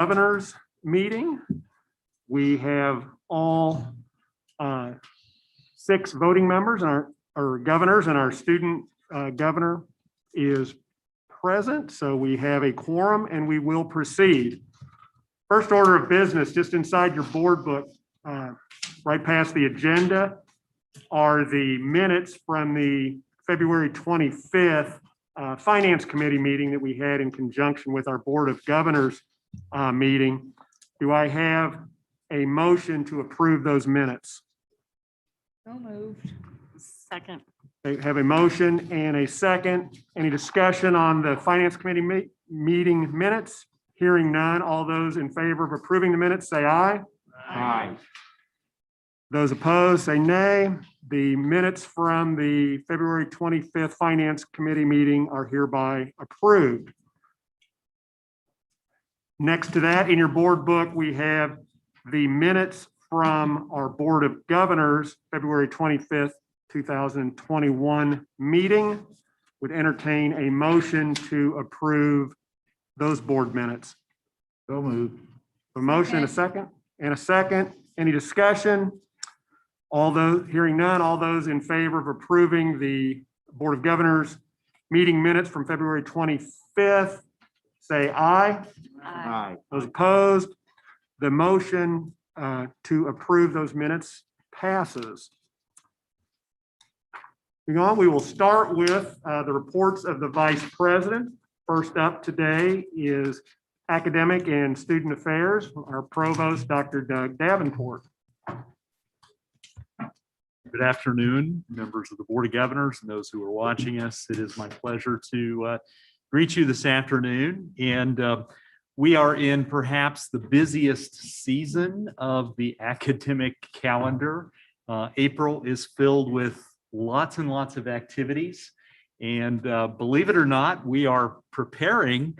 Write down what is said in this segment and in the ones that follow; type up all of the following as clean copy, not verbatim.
Governor's meeting. We have all 6 voting members, and our governors, and our student governor is present. So we have a quorum and we will proceed. First order of business, just inside your board book, right past the agenda, are the minutes from the February 25th Finance Committee meeting that we had in conjunction with our Board of Governors meeting. Do I have a motion to approve those minutes? So moved. Second. I have a motion and a second. Any discussion on the Finance Committee meeting minutes? Hearing none. All those in favor of approving the minutes say aye. Aye. Those opposed say nay. The minutes from the February 25th Finance Committee meeting are hereby approved. Next to that, in your board book, we have the minutes from our Board of Governors February 25th, 2021 meeting. Would entertain a motion to approve those board minutes. So moved. A motion, a second, and a second. Any discussion? All those, hearing none, all those in favor of approving the Board of Governors meeting minutes from February 25th, say aye. Aye. Those opposed, the motion to approve those minutes passes. Moving on, we will start with the reports of the Vice President. First up today is Academic and Student Affairs, our Provost, Dr. Doug Davenport. Good afternoon, members of the Board of Governors and those who are watching us. It is my pleasure to greet you this afternoon. And we are in perhaps the busiest season of the academic calendar. April is filled with lots and lots of activities. And believe it or not, we are preparing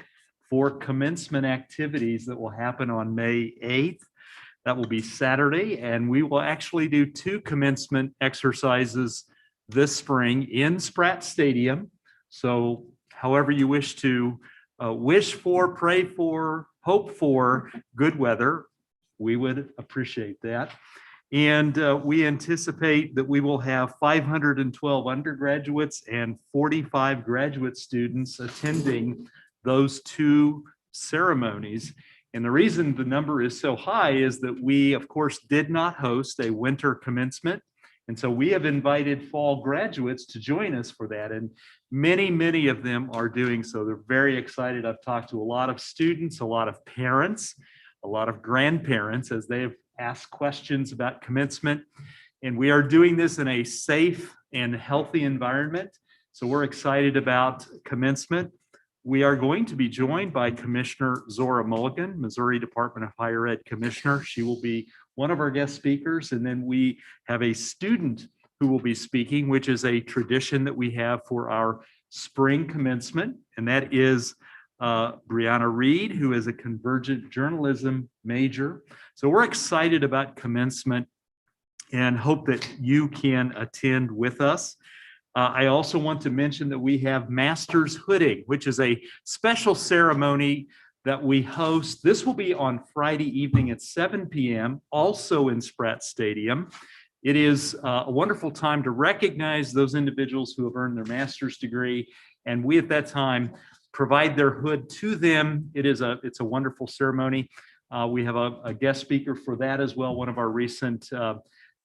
for commencement activities that will happen on May 8th. That will be Saturday, and we will actually do 2 commencement exercises this spring in Spratt Stadium. So however you wish to wish for, pray for, hope for good weather, we would appreciate that. And we anticipate that we will have 512 undergraduates and 45 graduate students attending those 2 ceremonies. And the reason the number is so high is that we, of course, did not host a winter commencement. And so we have invited fall graduates to join us for that. And many of them are doing so. They're very excited. I've talked to a lot of students, a lot of parents, a lot of grandparents as they have asked questions about commencement. And we are doing this in a safe and healthy environment. So we're excited about commencement. We are going to be joined by Commissioner Zora Mulligan, Missouri Department of Higher Ed Commissioner. She will be one of our guest speakers. And then we have a student who will be speaking, which is a tradition that we have for our spring commencement. And that is Brianna Reed, who is a convergent journalism major. So we're excited about commencement and hope that you can attend with us. I also want to mention that we have Masters Hooding, which is a special ceremony that we host. This will be on Friday evening at 7 p.m., also in Spratt Stadium. It is a wonderful time to recognize those individuals who have earned their master's degree, and we at that time provide their hood to them. It's a wonderful ceremony. We have a guest speaker for that as well, one of our recent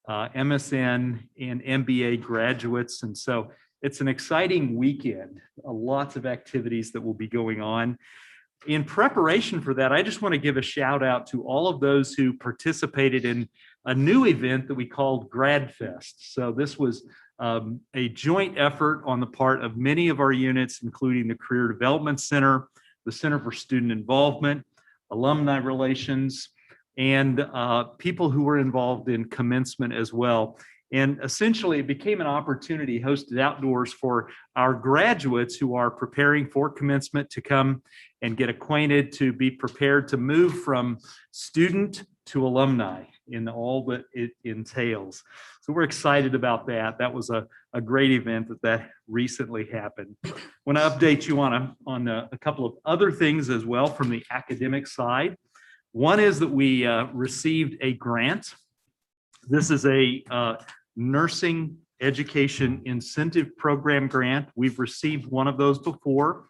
MSN and MBA graduates. And so it's an exciting weekend, lots of activities that will be going on. In preparation for that, I just want to give a shout out to all of those who participated in a new event that we called Grad Fest. So this was a joint effort on the part of many of our units, including the Career Development Center, the Center for Student Involvement, Alumni Relations, and people who were involved in commencement as well. And essentially it became an opportunity hosted outdoors for our graduates who are preparing for commencement to come and get acquainted, to be prepared to move from student to alumni in all that it entails. So we're excited about that. That was a great event that recently happened. I want to update you on a couple of other things as well from the academic side. One is that we received a grant. This is a nursing education incentive program grant. We've received one of those before,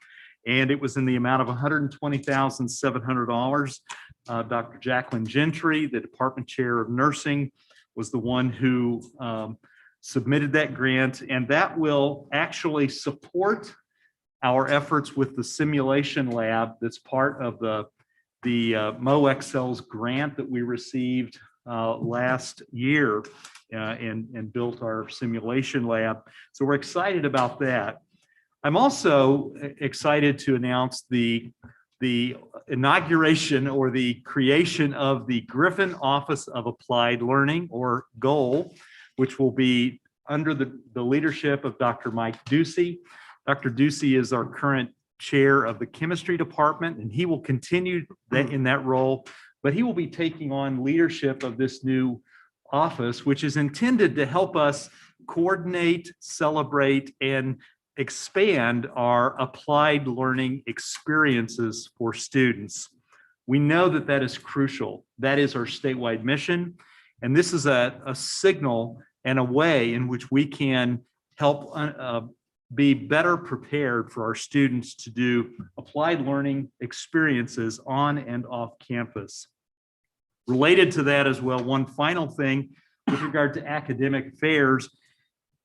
and it was in the amount of $120,700. Dr. Jacqueline Gentry, the department chair of nursing, was the one who submitted that grant, and that will actually support our efforts with the simulation lab that's part of the MoExcel's grant that we received last year and built our simulation lab. So we're excited about that. I'm also excited to announce the inauguration or the creation of the Griffin Office of Applied Learning, or GOAL, which will be under the leadership of Dr. Mike Ducey. Dr. Ducey is our current chair of the chemistry department, and he will continue in that role, but he will be taking on leadership of this new office, which is intended to help us coordinate, celebrate, and expand our applied learning experiences for students. We know that that is crucial. That is our statewide mission. And this is a signal and a way in which we can help be better prepared for our students to do applied learning experiences on and off campus. Related to that as well, one final thing with regard to academic affairs,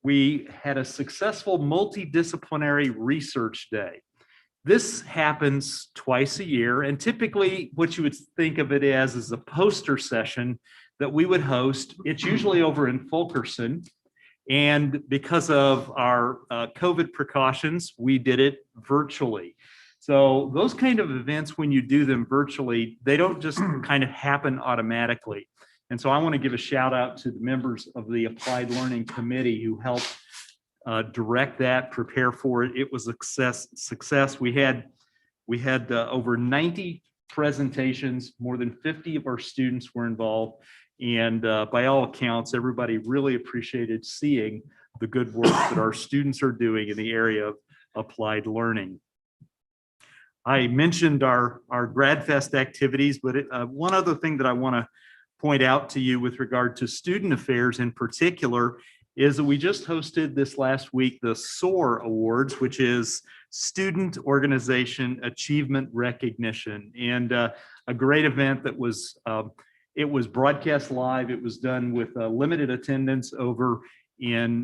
we had a successful multidisciplinary research day. This happens twice a year, and typically what you would think of it as is a poster session that we would host. It's usually over in Fulkerson, and because of our COVID precautions, we did it virtually. So those kind of events, when you do them virtually, they don't just kind of happen automatically. And so I want to give a shout out to the members of the Applied Learning Committee who helped direct that, prepare for it. It was a success. We had over 90 presentations, more than 50 of our students were involved. And by all accounts, everybody really appreciated seeing the good work that our students are doing in the area of applied learning. I mentioned our GradFest activities, but one other thing that I want to point out to you with regard to student affairs in particular is that we just hosted this last week the SOAR Awards, which is Student Organization Achievement Recognition, and a great event that was it was broadcast live. It was done with limited attendance over in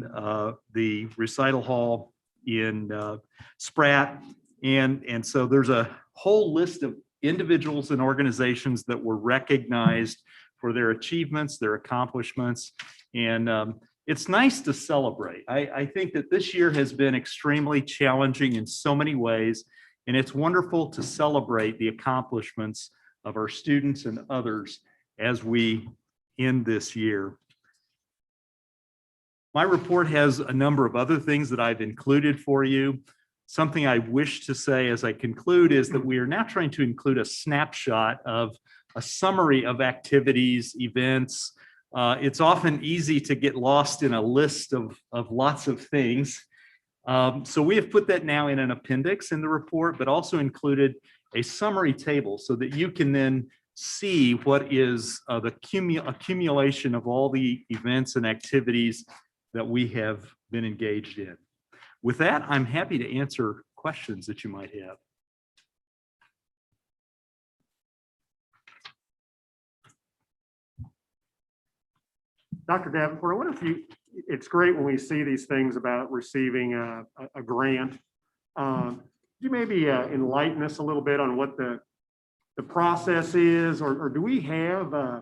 the recital hall in Spratt. And so there's a whole list of individuals and organizations that were recognized for their achievements, their accomplishments. And it's nice to celebrate. I think that this year has been extremely challenging in so many ways, and it's wonderful to celebrate the accomplishments of our students and others as we end this year. My report has a number of other things that I've included for you. Something I wish to say as I conclude is that we are now trying to include a snapshot of a summary of activities, events. It's often easy to get lost in a list of lots of things. So we have put that now in an appendix in the report, but also included a summary table so that you can then see what is the accumulation of all the events and activities that we have been engaged in. With that, I'm happy to answer questions that you might have. Dr. Davenport, I wonder if it's great when we see these things about receiving a grant. Could you maybe enlighten us a little bit on what the process is, or do we have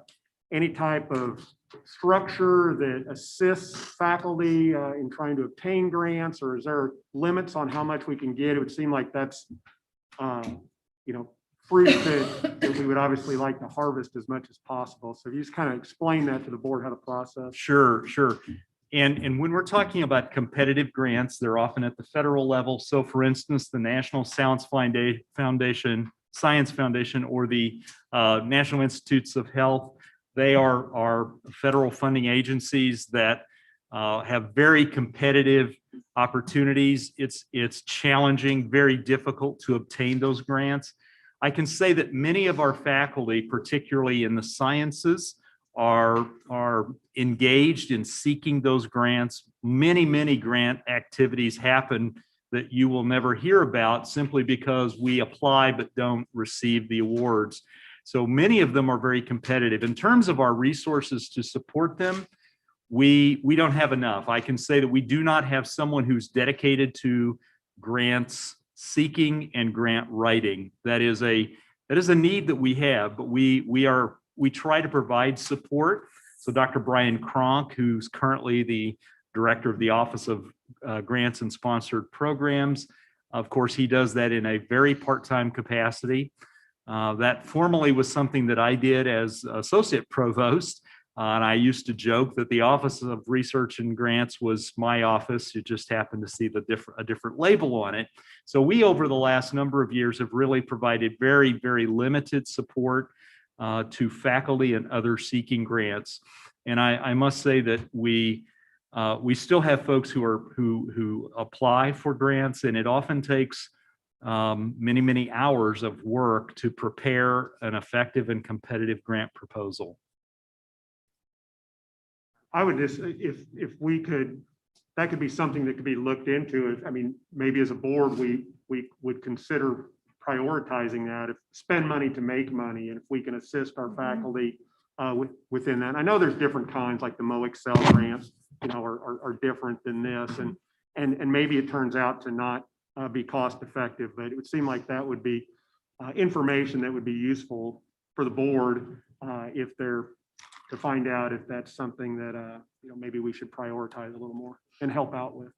any type of structure that assists faculty in trying to obtain grants, or is there limits on how much we can get? It would seem like that's fruit that we would obviously like to harvest as much as possible. So if you just kind of explain that to the board, how to process. Sure. And when we're talking about competitive grants, they're often at the federal level. So for instance, the National Science Foundation, or the National Institutes of Health, they are federal funding agencies that have very competitive opportunities. It's challenging, very difficult to obtain those grants. I can say that many of our faculty, particularly in the sciences, are engaged in seeking those grants. Many grant activities happen that you will never hear about simply because we apply but don't receive the awards. So many of them are very competitive. In terms of our resources to support them, we don't have enough. I can say that we do not have someone who's dedicated to grants seeking and grant writing. That is a need that we have, but we try to provide support. So Dr. Brian Cronk, who's currently the director of the Office of Grants and Sponsored Programs, of course, he does that in a very part-time capacity. That formerly was something that I did as associate provost. And I used to joke that the Office of Research and Grants was my office. You just happened to see a different label on it. So we, over the last number of years, have really provided very limited support to faculty and others seeking grants. And I must say that we still have folks who apply for grants, and it often takes many hours of work to prepare an effective and competitive grant proposal. I would just, if we could, that could be something that could be looked into. I mean, maybe as a board, we would consider prioritizing that, if spend money to make money, and if we can assist our faculty within that. I know there's different kinds, like the MoExcel grants, are different than this, and maybe it turns out to not be cost effective, but it would seem like that would be information that would be useful for the board if they're to find out if that's something that maybe we should prioritize a little more and help out with.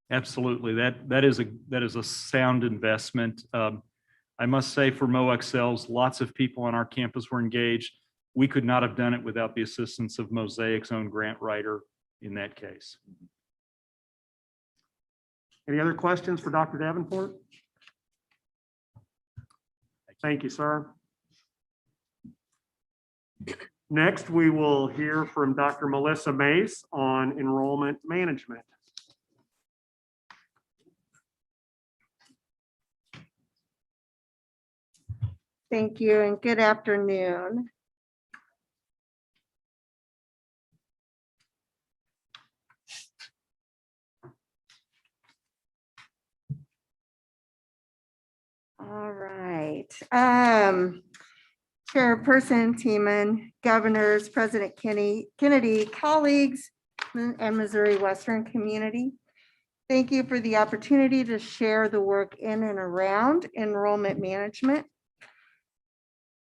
Absolutely, that is a sound investment. I must say, for MoExcels, lots of people on our campus were engaged. We could not have done it without the assistance of Mosaic's own grant writer in that case. Any other questions for Dr. Davenport? Thank you, sir. Next, we will hear from Dr. Melissa Mace on enrollment management. Thank you and good afternoon. All right. Chairperson Teeman, governors, President Kennedy, colleagues, and Missouri Western community. Thank you for the opportunity to share the work in and around enrollment management.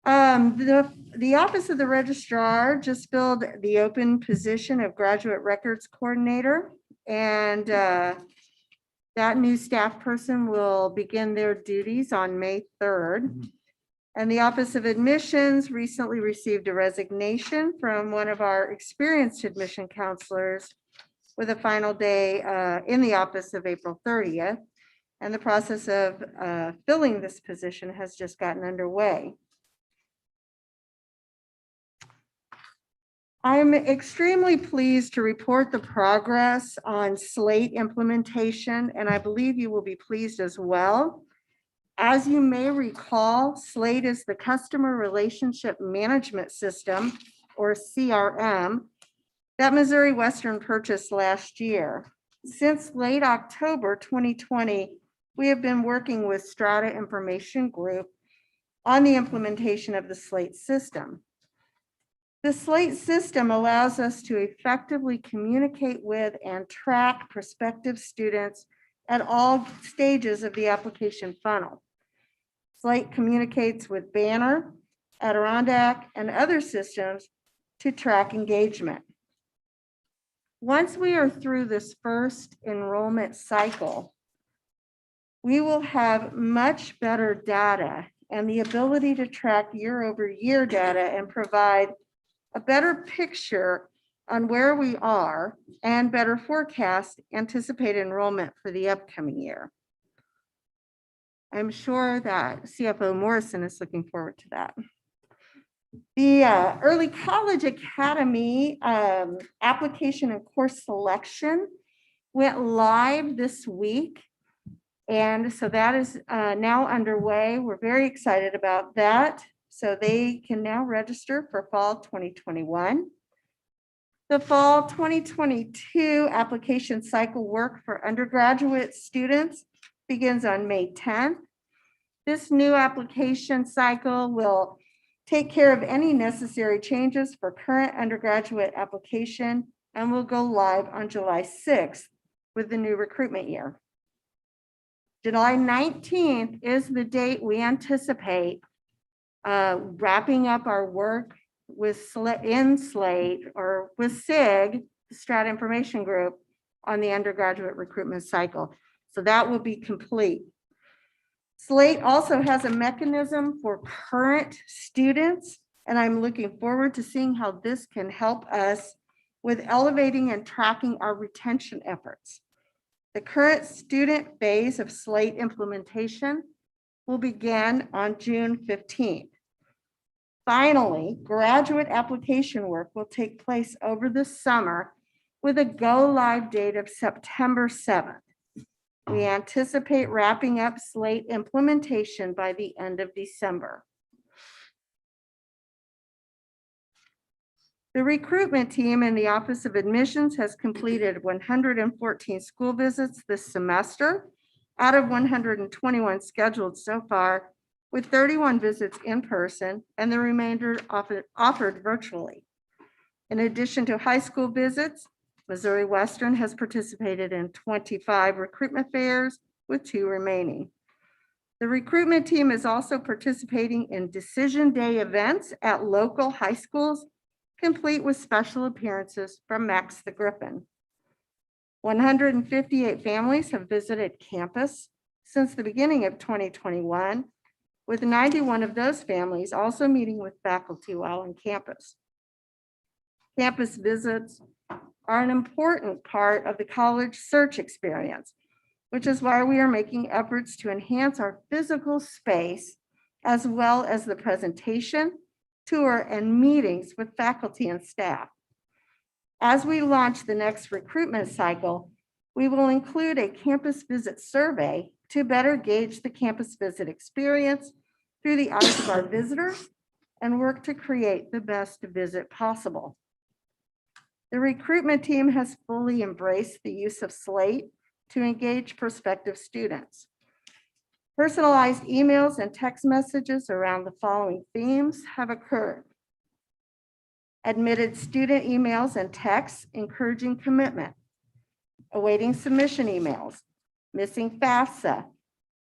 The Office of the Registrar just filled the open position of Graduate Records Coordinator, and that new staff person will begin their duties on May 3rd. And the Office of Admissions recently received a resignation from one of our experienced admission counselors with a final day in the office of April 30th. And the process of filling this position has just gotten underway. I'm extremely pleased to report the progress on Slate implementation, and I believe you will be pleased as well. As you may recall, Slate is the Customer Relationship Management System, or CRM, that Missouri Western purchased last year. Since late October 2020, we have been working with Strata Information Group on the implementation of the Slate system. The Slate system allows us to effectively communicate with and track prospective students at all stages of the application funnel. Slate communicates with Banner, Adirondack, and other systems to track engagement. Once we are through this first enrollment cycle, we will have much better data and the ability to track year-over-year data and provide a better picture on where we are and better forecast anticipated enrollment for the upcoming year. I'm sure that CFO Morrison is looking forward to that. The Early College Academy application and course selection went live this week, And so that is now underway. We're very excited about that. So they can now register for fall 2021. The fall 2022 application cycle work for undergraduate students begins on May 10th. This new application cycle will take care of any necessary changes for current undergraduate application and will go live on July 6th with the new recruitment year. July 19th is the date we anticipate wrapping up our work with Slate or with SIG, the Strat Information Group, on the undergraduate recruitment cycle. So that will be complete. Slate also has a mechanism for current students, and I'm looking forward to seeing how this can help us with elevating and tracking our retention efforts. The current student phase of Slate implementation will begin on June 15th. Finally, graduate application work will take place over the summer with a go-live date of September 7th. We anticipate wrapping up Slate implementation by the end of December. The recruitment team in the Office of Admissions has completed 114 school visits this semester out of 121 scheduled so far, with 31 visits in person and the remainder offered virtually. In addition to high school visits, Missouri Western has participated in 25 recruitment fairs with 2 remaining. The recruitment team is also participating in decision day events at local high schools, complete with special appearances from Max the Griffin. 158 families have visited campus since the beginning of 2021, with 91 of those families also meeting with faculty while on campus. Campus visits are an important part of the college search experience, which is why we are making efforts to enhance our physical space, as well as the presentation, tour, and meetings with faculty and staff. As we launch the next recruitment cycle, we will include a campus visit survey to better gauge the campus visit experience through the eyes of our visitors and work to create the best visit possible. The recruitment team has fully embraced the use of Slate to engage prospective students. Personalized emails and text messages around the following themes have occurred. Admitted student emails and texts encouraging commitment, awaiting submission emails, missing FAFSA,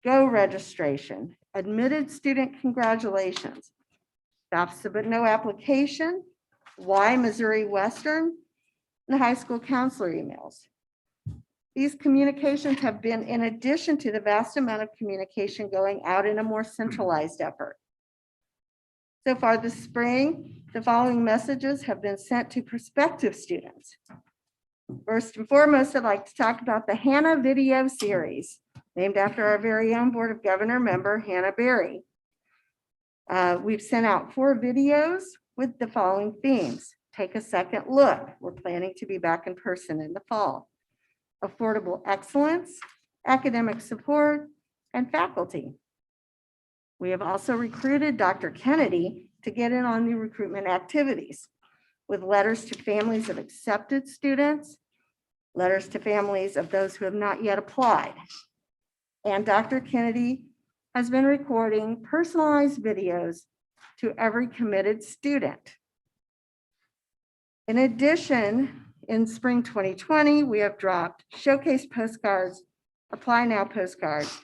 go registration, admitted student congratulations, FAFSA but no application, why Missouri Western, and high school counselor emails. These communications have been in addition to the vast amount of communication going out in a more centralized effort. So far this spring, the following messages have been sent to prospective students. First and foremost, I'd like to talk about the Hannah video series, named after our very own Board of Governor member, Hannah Berry. We've sent out 4 videos with the following themes. Take a second look. We're planning to be back in person in the fall. Affordable excellence, academic support, and faculty. We have also recruited Dr. Kennedy to get in on the recruitment activities with letters to families of accepted students, letters to families of those who have not yet applied. And Dr. Kennedy has been recording personalized videos to every committed student. In addition, in spring 2020, we have dropped showcase postcards, apply now postcards,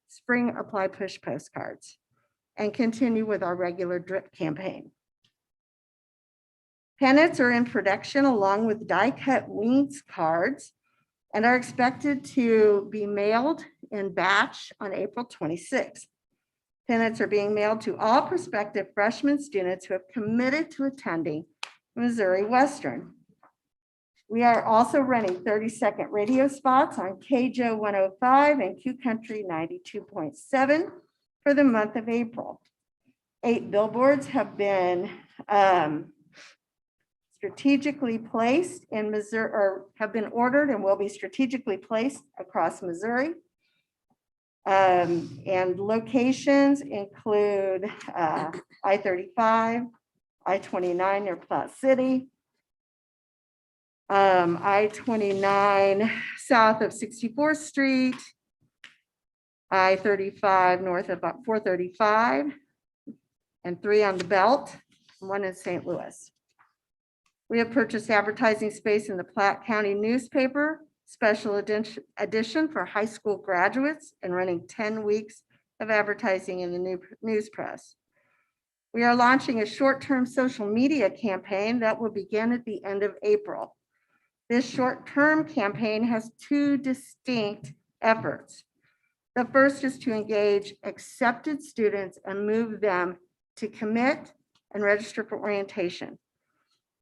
spring apply push postcards, and continue with our regular drip campaign. Pennants are in production along with die-cut wings cards and are expected to be mailed in batch on April 26th. Pennants are being mailed to all prospective freshman students who have committed to attending Missouri Western. We are also running 30-second radio spots on KJO 105 and Q Country 92.7 for the month of April. 8 billboards have been strategically placed in Missouri, or have been ordered and will be strategically placed across Missouri. And locations include I-35, I-29 near Platte City, I-29 south of 64th Street, I-35 north of 435, and 3 on the Belt, and 1 in St. Louis. We have purchased advertising space in the Platte County newspaper, special edition for high school graduates, and running 10 weeks of advertising in the new news press. We are launching a short-term social media campaign that will begin at the end of April. This short-term campaign has 2 distinct efforts. The first is to engage accepted students and move them to commit and register for orientation.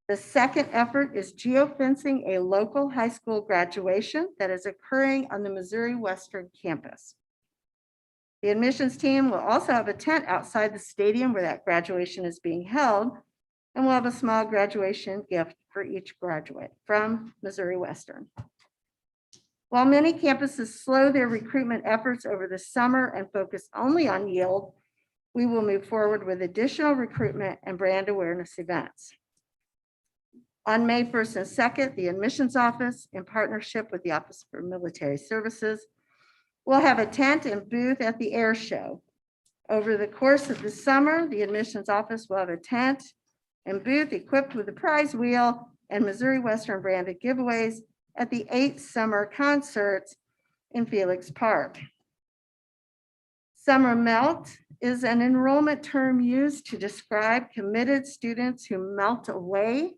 The second effort is geofencing a local high school graduation that is occurring on the Missouri Western campus. The admissions team will also have a tent outside the stadium where that graduation is being held, and we'll have a small graduation gift for each graduate from Missouri Western. While many campuses slow their recruitment efforts over the summer and focus only on yield, we will move forward with additional recruitment and brand awareness events. On May 1st and 2nd, the admissions office, in partnership with the Office for Military Services, will have a tent and booth at the air show. Over the course of the summer, the admissions office will have a tent and booth equipped with a prize wheel and Missouri Western branded giveaways at the 8 summer concerts in Felix Park. Summer melt is an enrollment term used to describe committed students who melt away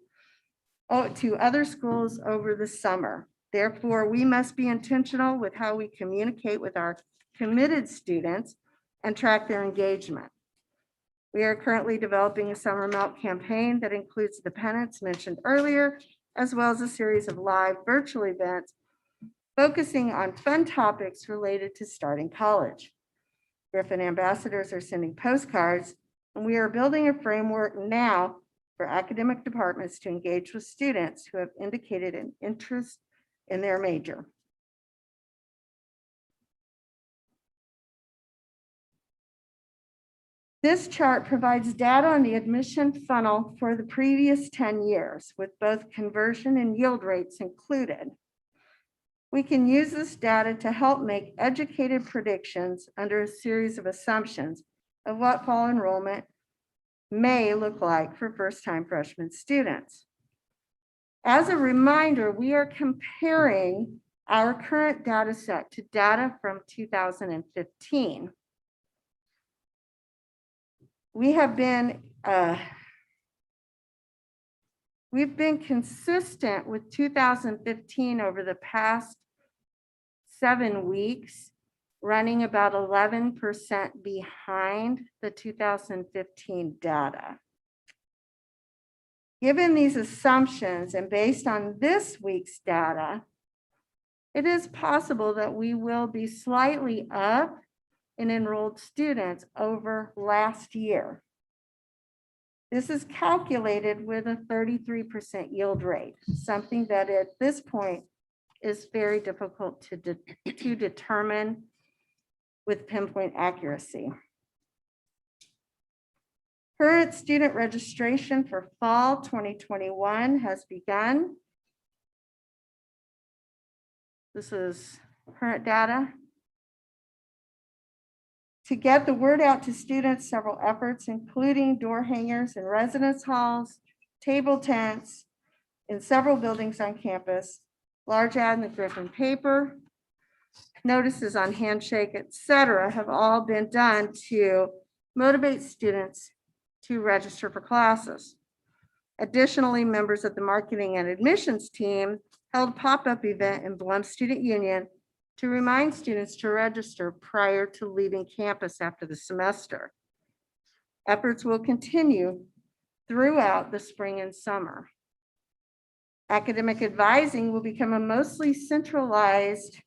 to other schools over the summer. Therefore, we must be intentional with how we communicate with our committed students and track their engagement. We are currently developing a summer melt campaign that includes the pennants mentioned earlier, as well as a series of live virtual events focusing on fun topics related to starting college. Griffin ambassadors are sending postcards, and we are building a framework now for academic departments to engage with students who have indicated an interest in their major. This chart provides data on the admission funnel for the previous 10 years, with both conversion and yield rates included. We can use this data to help make educated predictions under a series of assumptions of what fall enrollment may look like for first-time freshman students. As a reminder, we are comparing our current data set to data from 2015. We've been consistent with 2015 over the past 7 weeks, running about 11% behind the 2015 data. Given these assumptions and based on this week's data, it is possible that we will be slightly up in enrolled students over last year. This is calculated with a 33% yield rate, something that at this point is very difficult to determine with pinpoint accuracy. Current student registration for fall 2021 has begun. This is current data. To get the word out to students, several efforts, including door hangers in residence halls, table tents in several buildings on campus, large ad in the Griffin paper, notices on Handshake, etc., have all been done to motivate students to register for classes. Additionally, members of the marketing and admissions team held a pop-up event in Blum Student Union to remind students to register prior to leaving campus after the semester. Efforts will continue throughout the spring and summer. Academic advising will become a mostly centralized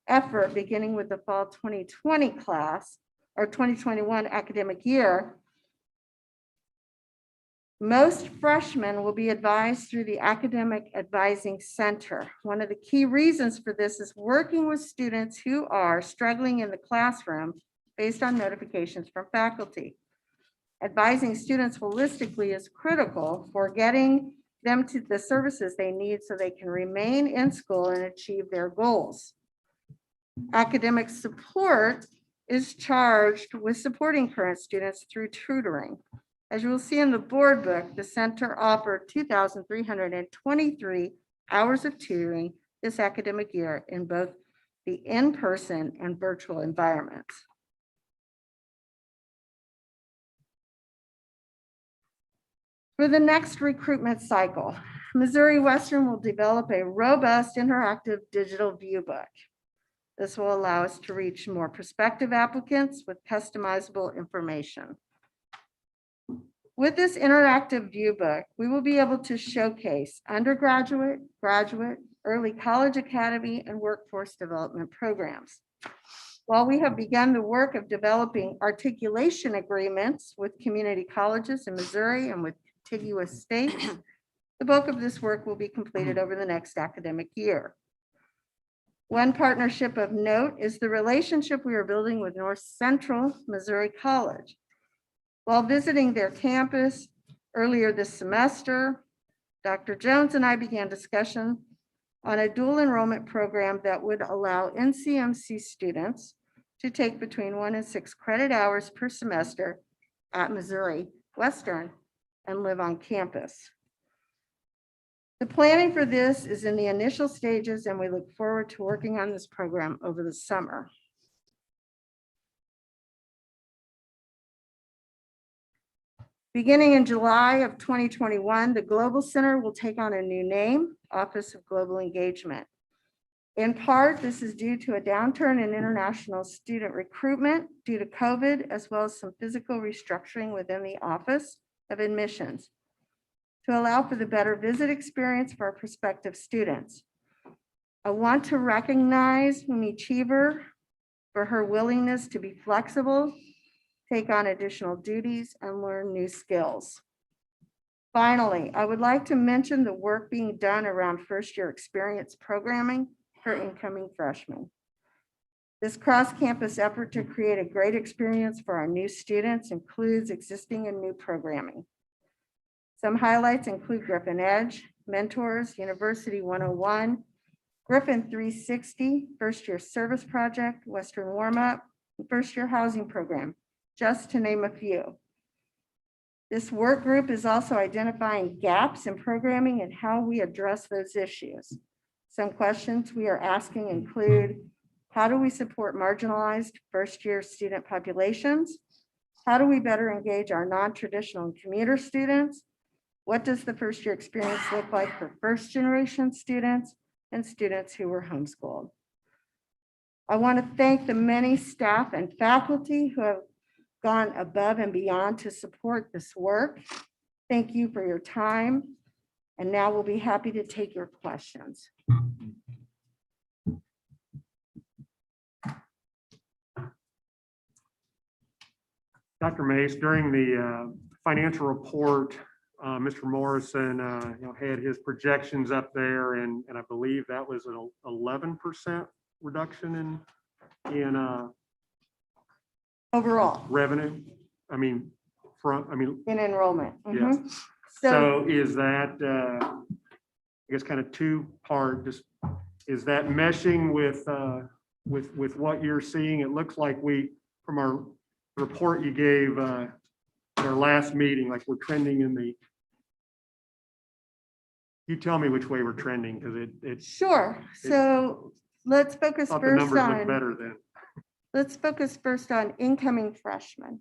effort beginning with the fall 2020 class or 2021 academic year, Most freshmen will be advised through the Academic Advising Center. One of the key reasons for this is working with students who are struggling in the classroom based on notifications from faculty. Advising students holistically is critical for getting them to the services they need so they can remain in school and achieve their goals. Academic support is charged with supporting current students through tutoring. As you will see in the board book, the center offered 2,323 hours of tutoring this academic year in both the in-person and virtual environments. For the next recruitment cycle, Missouri Western will develop a robust interactive digital view book. This will allow us to reach more prospective applicants with customizable information. With this interactive view book, we will be able to showcase undergraduate, graduate, early college academy, and workforce development programs. While we have begun the work of developing articulation agreements with community colleges in Missouri and with contiguous states, the bulk of this work will be completed over the next academic year. One partnership of note is the relationship we are building with North Central Missouri College. While visiting their campus earlier this semester, Dr. Jones and I began discussion on a dual enrollment program that would allow NCMC students to take between 1 and 6 credit hours per semester at Missouri Western and live on campus. The planning for this is in the initial stages, and we look forward to working on this program over the summer. Beginning in July of 2021, the Global Center will take on a new name, Office of Global Engagement. In part, this is due to a downturn in international student recruitment due to COVID, as well as some physical restructuring within the Office of Admissions to allow for the better visit experience for our prospective students. I want to recognize Humi Cheever for her willingness to be flexible, take on additional duties, and learn new skills. Finally, I would like to mention the work being done around first-year experience programming for incoming freshmen. This cross-campus effort to create a great experience for our new students includes existing and new programming. Some highlights include Griffin Edge, Mentors, University 101, Griffin 360, First-Year Service Project, Western Warm-Up, and First-Year Housing Program, just to name a few. This work group is also identifying gaps in programming and how we address those issues. Some questions we are asking include, how do we support marginalized first-year student populations? How do we better engage our non-traditional and commuter students? What does the first-year experience look like for first-generation students and students who were homeschooled? I want to thank the many staff and faculty who have gone above and beyond to support this work. Thank you for your time. And now we'll be happy to take your questions. Dr. Mace, during the financial report, Mr. Morrison had his projections up there, and I believe that was an 11% reduction in Overall, revenue. in enrollment. Yes. Mhm. So is that, I guess, kind of two-part, just, is that meshing with what you're seeing? It looks like from our report you gave at our last meeting, like we're trending in the, you tell me which way we're trending, because it's, Sure. So let's focus thought the first numbers look on, better then. let's focus first on incoming freshmen.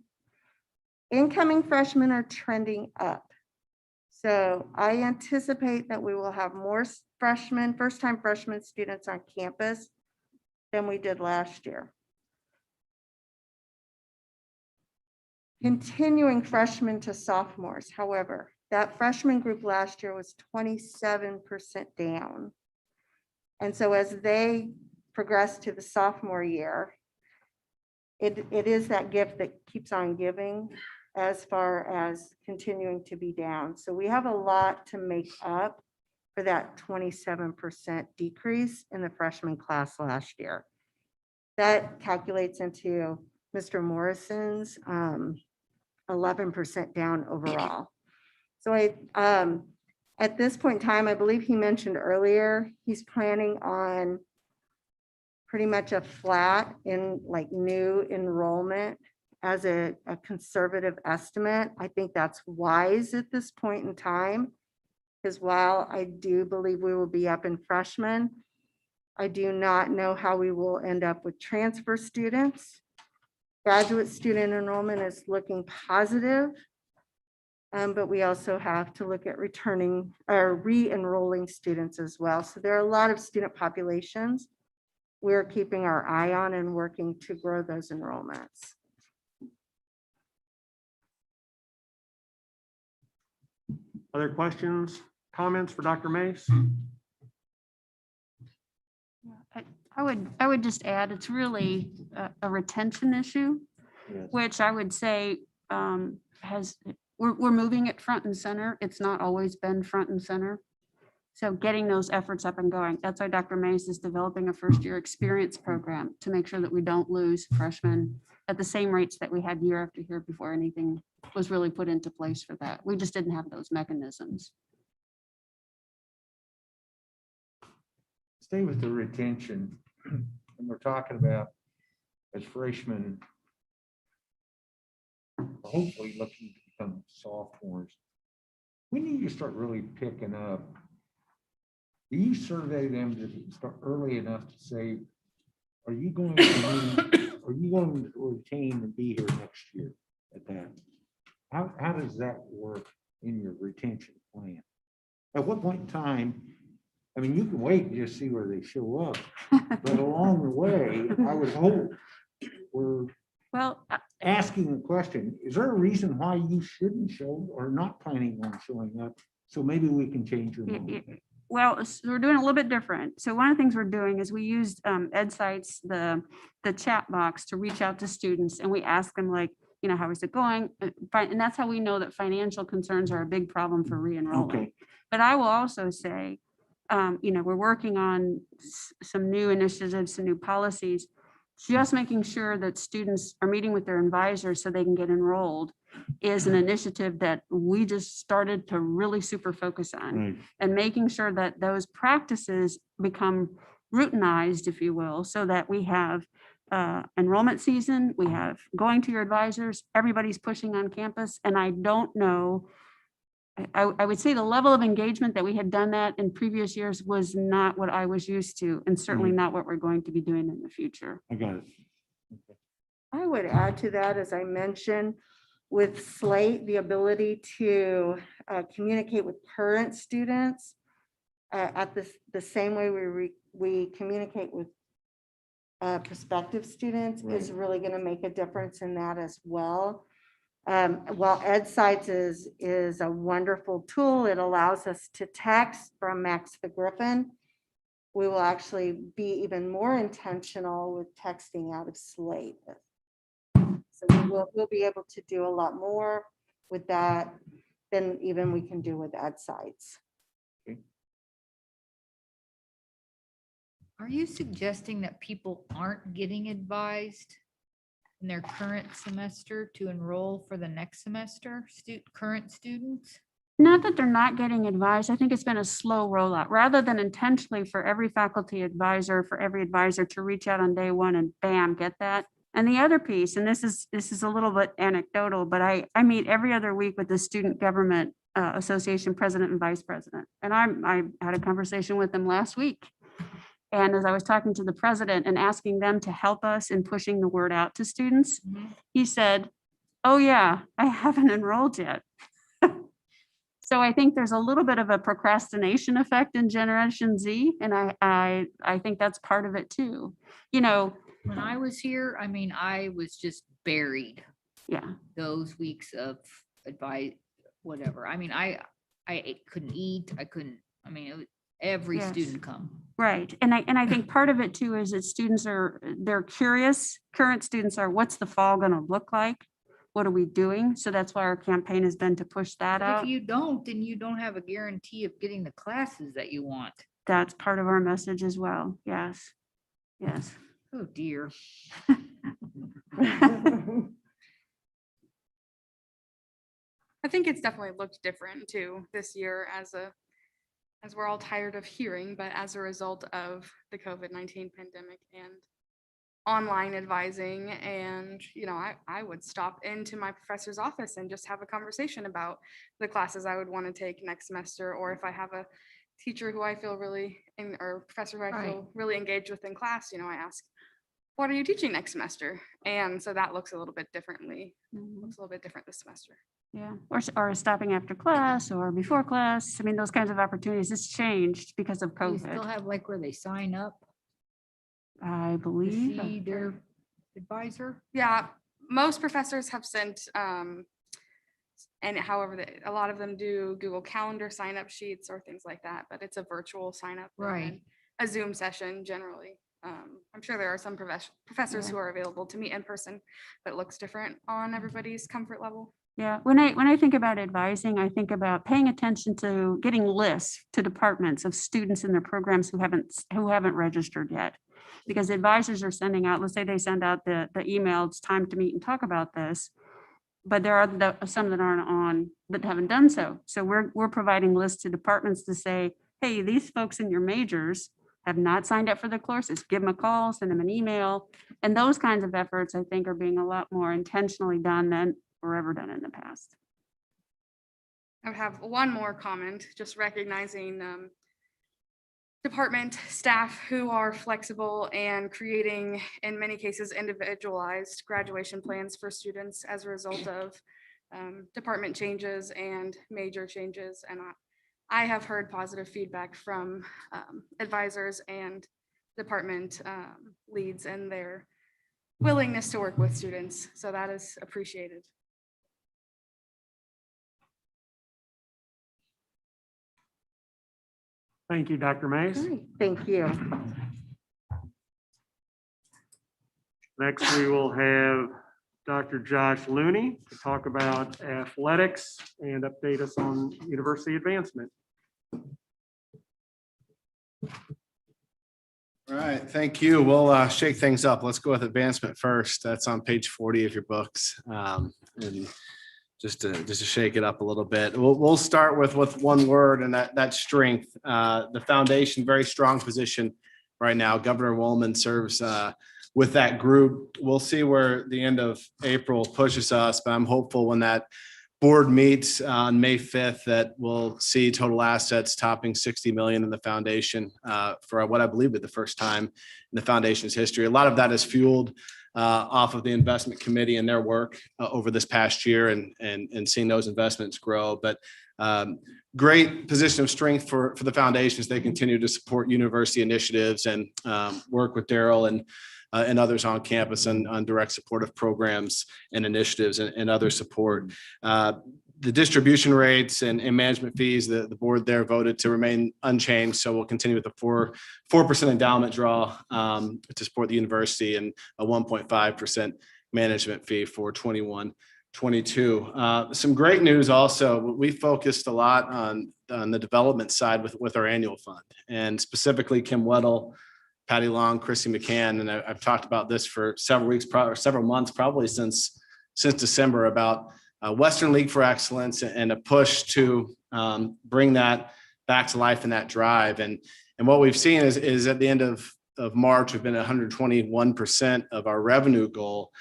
Incoming freshmen are trending up. So I anticipate that we will have more freshmen, first-time freshman students on campus than we did last year. Continuing freshmen to sophomores, however, that freshman group last year was 27% down. And so as they progress to the sophomore year, it is that gift that keeps on giving. as far as continuing to be down. So we have a lot to make up for that 27% decrease in the freshman class last year. That calculates into Mr. Morrison's 11% down overall. So at this point in time, I believe he mentioned earlier, he's planning on pretty much a flat in like new enrollment as a conservative estimate. I think that's wise at this point in time, because while I do believe we will be up in freshmen, I do not know how we will end up with transfer students. Graduate student enrollment is looking positive, but we also have to look at returning or re-enrolling students as well. So there are a lot of student populations we're keeping our eye on and working to grow those enrollments. Other questions, comments for Dr. Mace? I would just add, it's really a retention issue, which I would say we're moving it front and center. It's not always been front and center. So getting those efforts up and going. That's why Dr. Mace is developing a first-year experience program to make sure that we don't lose freshmen at the same rates that we had year after year before anything was really put into place for that. We just didn't have those mechanisms. Stay with the retention. And we're talking about as freshmen, hopefully looking to become sophomores. We need to start really picking up. Do you survey them to start early enough to say, are you going to retain and be here next year at that? How does that work in your retention plan? At what point in time? I mean, you can wait and just see where they show up, but along the way, I would hope we're asking the question, is there a reason why you shouldn't show or not planning on showing up? So maybe we can change your mind. Well, so we're doing a little bit different. So one of the things we're doing is we used EdSites, the chat box to reach out to students, and we ask them like, you know, how is it going? And that's how we know that financial concerns are a big problem for re-enrolling. Okay. But I will also say, you know, we're working on some new initiatives, some new policies, just making sure that students are meeting with their advisors so they can get enrolled is an initiative that we just started to really super focus on. Right. And making sure that those practices become routinized, if you will, so that we have enrollment season, we have going to your advisors, everybody's pushing on campus. And I don't know, I would say the level of engagement that we had done that in previous years was not what I was used to, and certainly not what we're going to be doing in the future. I got it. I would add to that, as I mentioned, with Slate, the ability to communicate with current students at the same way we communicate with prospective students is really going to make a difference in that as well. While EdSites is a wonderful tool, it allows us to text from Max the Griffin. We will actually be even more intentional with texting out of Slate. So we'll be able to do a lot more with that than even we can do with EdSites. Are you suggesting that people aren't getting advised in their current semester to enroll for the next semester, current students? Not that they're not getting advised. I think it's been a slow rollout rather than intentionally for every faculty advisor, for every advisor to reach out on day one and bam, get that. And the other piece, and this is a little bit anecdotal, but I meet every other week with the Student Government Association president and vice president. And I had a conversation with them last week. And as I was talking to the president and asking them to help us in pushing the word out to students, he said, oh yeah, I haven't enrolled yet. So I think there's a little bit of a procrastination effect in Generation Z. And I think that's part of it too. You know, When I was here, I mean, I was just buried yeah. those weeks of advice, whatever. I mean, I couldn't eat. I mean, it was every Yes. student come. Right. And I think part of it too is that students they're curious. Current students are, what's the fall going to look like? what are we doing? So that's why our campaign has been to push that But out. if you don't, then you don't have a guarantee of getting the classes that you want. That's part of our message as well. Yes. Yes. Oh, dear. I think it's definitely looked different too this year as we're all tired of hearing, but as a result of the COVID-19 pandemic and online advising. And, I would stop into my professor's office and just have a conversation about the classes I would want to take next semester. Or if I have a teacher who I feel really, or professor who I feel really engaged with in class, I ask, what are you teaching next semester? And so that looks a little bit differently, Mhm. looks a little bit different this semester. Yeah, or stopping after class or before class. I mean, those kinds of opportunities. It's changed because of You still COVID, have like where they sign up I to believe. see their advisor? Yeah, most professors have sent, and however, a lot of them do Google Calendar sign up sheets or things like that, but it's a virtual sign up. and Right. then A Zoom session generally. I'm sure there are some professors Yeah. who are available to meet in person, but it looks different on everybody's comfort level. Yeah, when I think about advising, I think about paying attention to getting lists to departments of students in their programs who haven't registered yet. Because advisors are sending out, let's say they send out the email, it's time to meet and talk about this. But there are some that aren't on, that haven't done so. So we're providing lists to departments to say, hey, these folks in your majors have not signed up for the courses. Give them a call, send them an email. And those kinds of efforts, I think, are being a lot more intentionally done than were ever done in the past. I would have one more comment, just recognizing department staff who are flexible and creating, in many cases, individualized graduation plans for students as a result of department changes and major changes. And I have heard positive feedback from advisors and department leads and their willingness to work with students. So that is appreciated. Thank you, Dr. Mays. Great, thank you. Next, we will have Dr. Josh Looney to talk about athletics and update us on university advancement. All right, thank you. We'll shake things up. Let's go with advancement first. That's on page 40 of your books. And just to shake it up a little bit. We'll start with one word, and that's strength. The foundation, very strong position right now. Governor Wolman serves with that group. We'll see where the end of April pushes us, but I'm hopeful when that board meets on May 5th that we'll see total assets topping 60 million in the foundation for what I believe is the first time in the foundation's history. A lot of that is fueled off of the investment committee and their work over this past year and seeing those investments grow. But great position of strength for the foundations. They continue to support university initiatives and work with Daryl and others on campus and on direct supportive programs and initiatives and other support. The distribution rates and management fees, the board there voted to remain unchanged. So we'll continue with the 4% endowment draw to support the university and a 1.5% management fee for 21-22. Some great news also. We focused a lot on the development side with our annual fund, and specifically Kim Weddle, Patty Long, Chrissy McCann, and I've talked about this for several weeks, several months, probably since December, about Western League for Excellence and a push to bring that back to life in that drive. And what we've seen is at the end of March, we've been at 121% of our revenue goal,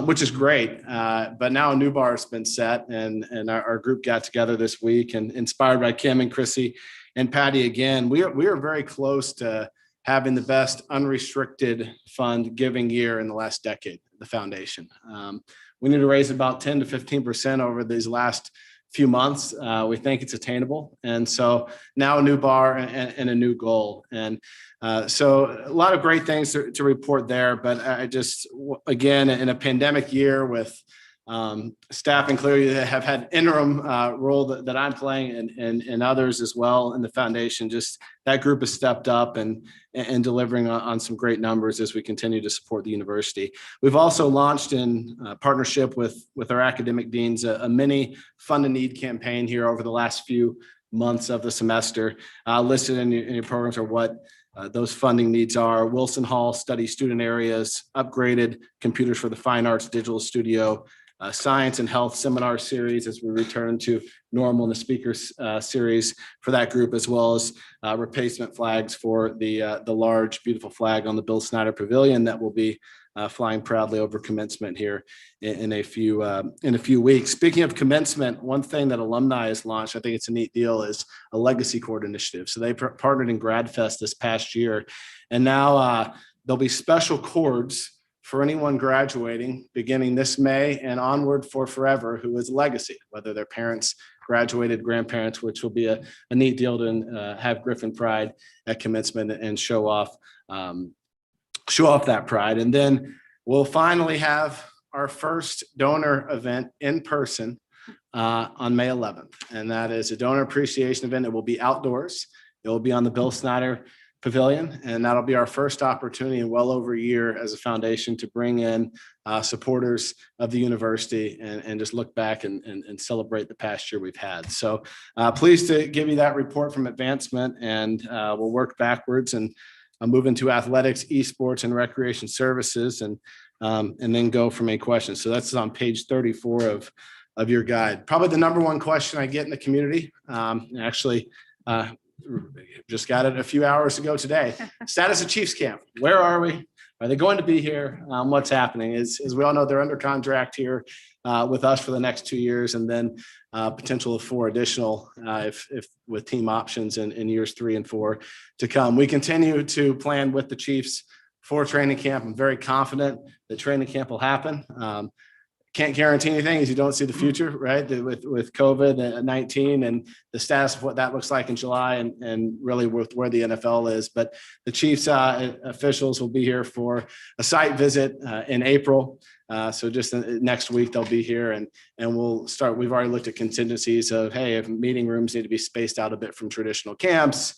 which is great. But now a new bar has been set, and our group got together this week, and inspired by Kim and Chrissy and Patty again, we are very close to having the best unrestricted fund giving year in the last decade, the foundation. We need to raise about 10 to 15% over these last few months. We think it's attainable. And so now a new bar and a new goal. And so a lot of great things to report there. But I just, again, in a pandemic year with Staff including have had interim role that I'm playing and others as well in the foundation. Just that group has stepped up and delivering on some great numbers as we continue to support the university. We've also launched in partnership with our academic deans a mini fund a need campaign here over the last few months of the semester. Listed in your programs are what those funding needs are: Wilson Hall study student areas, upgraded computers for the fine arts digital studio, science and health seminar series as we return to normal in the speakers series for that group, as well as replacement flags for the large beautiful flag on the Bill Snyder Pavilion that will be flying proudly over commencement here in a few weeks. Speaking of commencement, one thing that alumni has launched, I think it's a neat deal, is a legacy cord initiative. So they partnered in GradFest this past year, and now there'll be special cords for anyone graduating beginning this May and onward for forever who is a legacy, whether their parents graduated, grandparents, which will be a neat deal to have Griffin pride at commencement and show off that pride. And then we'll finally have our first donor event in person on May 11th. And that is a donor appreciation event. It will be outdoors. It will be on the Bill Snyder Pavilion, and that'll be our first opportunity in well over a year as a foundation to bring in supporters of the university and just look back and celebrate the past year we've had. So pleased to give you that report from advancement, and we'll work backwards and move into athletics, esports, and recreation services, and then go from any questions. So that's on page 34 of your guide. Probably the number one question I get in the community, actually, just got it a few hours ago today. Status of Chiefs camp. Where are we? Are they going to be here? What's happening? As we all know, they're under contract here with us for the next 2 years, and then potential of 4 additional if with team options in years 3 and 4 to come. We continue to plan with the Chiefs for training camp. I'm very confident that training camp will happen. Can't guarantee anything as you don't see the future, right? With COVID-19 and the status of what that looks like in July and really with where the NFL is. But the Chiefs officials will be here for a site visit in April. So just next week they'll be here and we'll start. We've already looked at contingencies of, hey, if meeting rooms need to be spaced out a bit from traditional camps,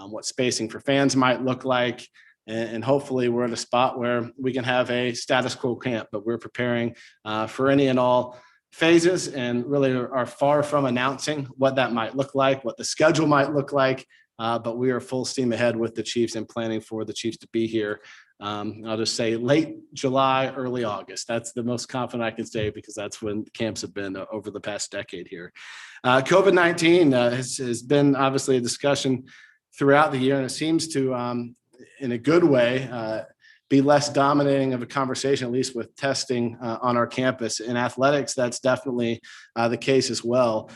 what spacing for fans might look like. And hopefully we're in a spot where we can have a status quo camp, but we're preparing for any and all phases and really are far from announcing what that might look like, what the schedule might look like. But we are full steam ahead with the Chiefs and planning for the Chiefs to be here. I'll just say late July, early August. That's the most confident I can say because that's when camps have been over the past decade here. COVID-19 has been obviously a discussion throughout the year, and it seems to, in a good way, be less dominating of a conversation, at least with testing on our campus. In athletics, that's definitely the case as well.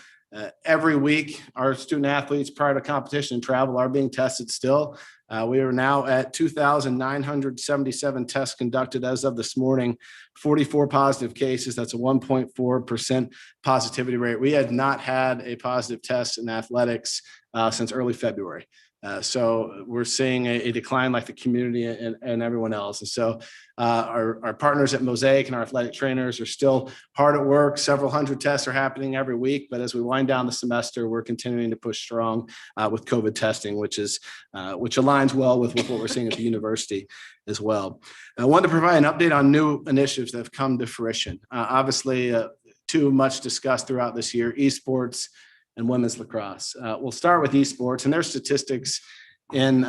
Every week, our student athletes prior to competition and travel are being tested still. We are now at 2,977 tests conducted as of this morning, 44 positive cases. That's a 1.4% positivity rate. We had not had a positive test in athletics since early February. So we're seeing a decline like the community and everyone else. And so our partners at Mosaic and our athletic trainers are still hard at work. Several hundred tests are happening every week. But as we wind down the semester, we're continuing to push strong with COVID testing, which aligns well with what we're seeing at the university as well. I wanted to provide an update on new initiatives that have come to fruition. Obviously, too much discussed throughout this year, esports and women's lacrosse. We'll start with esports, and there's statistics in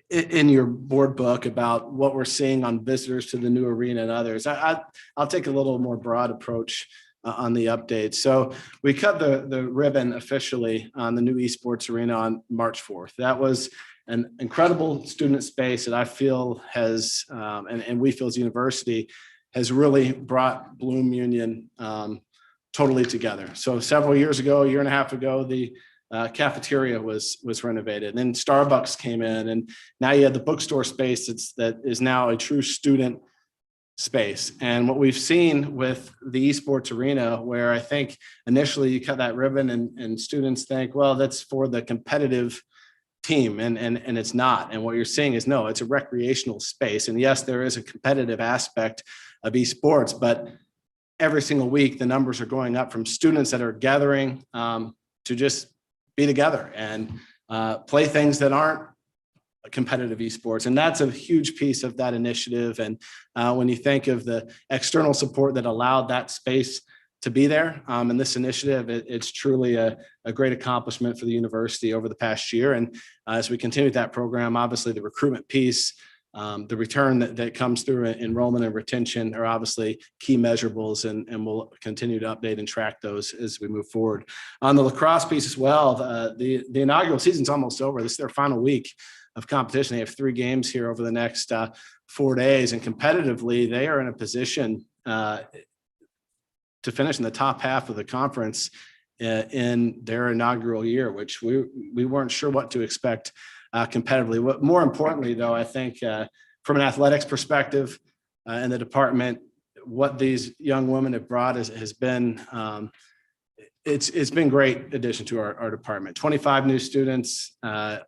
your board book about what we're seeing on visitors to the new arena and others. I'll take a little more broad approach on the updates. So we cut the ribbon officially on the new esports arena on March 4th. That was an incredible student space that I feel has, and we feel as a university, has really brought Bloom Union totally together. So several years ago, a year and a half ago, the cafeteria was renovated, and then Starbucks came in, and now you have the bookstore space that is now a true student space. And what we've seen with the esports arena, where I think initially you cut that ribbon and students think, well, that's for the competitive team, and it's not. And what you're seeing is, no, it's a recreational space. And yes, there is a competitive aspect of esports, but every single week, the numbers are going up from students that are gathering to just be together and play things that aren't competitive esports. And that's a huge piece of that initiative. And when you think of the external support that allowed that space to be there in this initiative, it's truly a great accomplishment for the university over the past year. And as we continue that program, obviously the recruitment piece, the return that comes through enrollment and retention are obviously key measurables, and we'll continue to update and track those as we move forward. On the lacrosse piece as well, the inaugural season's almost over. This is their final week of competition. They have 3 games here over the next 4 days, and competitively, they are in a position to finish in the top half of the conference in their inaugural year, which we weren't sure what to expect competitively. What more importantly, though, I think from an athletics perspective in the department, what these young women have brought has been it's been great addition to our department. 25 new students,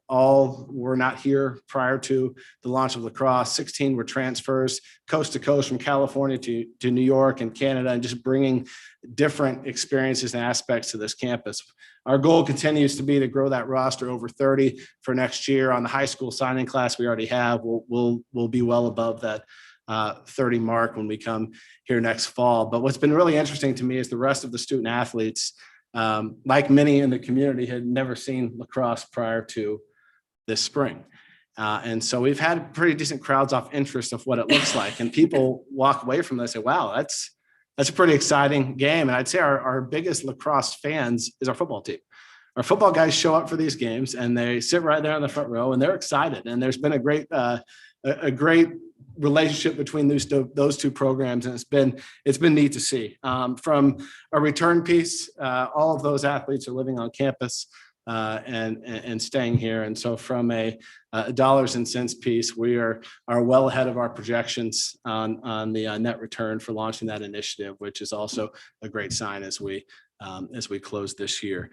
all were not here prior to the launch of lacrosse. 16 were transfers coast to coast from California to New York and Canada, and just bringing different experiences and aspects to this campus. Our goal continues to be to grow that roster over 30 for next year. On the high school signing class we already have, we'll be well above that 30 mark when we come here next fall. But what's been really interesting to me is the rest of the student athletes, like many in the community, had never seen lacrosse prior to this spring. And so we've had pretty decent crowds off interest of what it looks like. And people walk away from this and say, wow, that's a pretty exciting game. And I'd say our biggest lacrosse fans is our football team. Our football guys show up for these games and they sit right there in the front row and they're excited. And there's been a great relationship between those two programs, and it's been neat to see. From a return piece, all of those athletes are living on campus and staying here, and so from a dollars and cents piece, we are well ahead of our projections on the net return for launching that initiative, which is also a great sign as we close this year.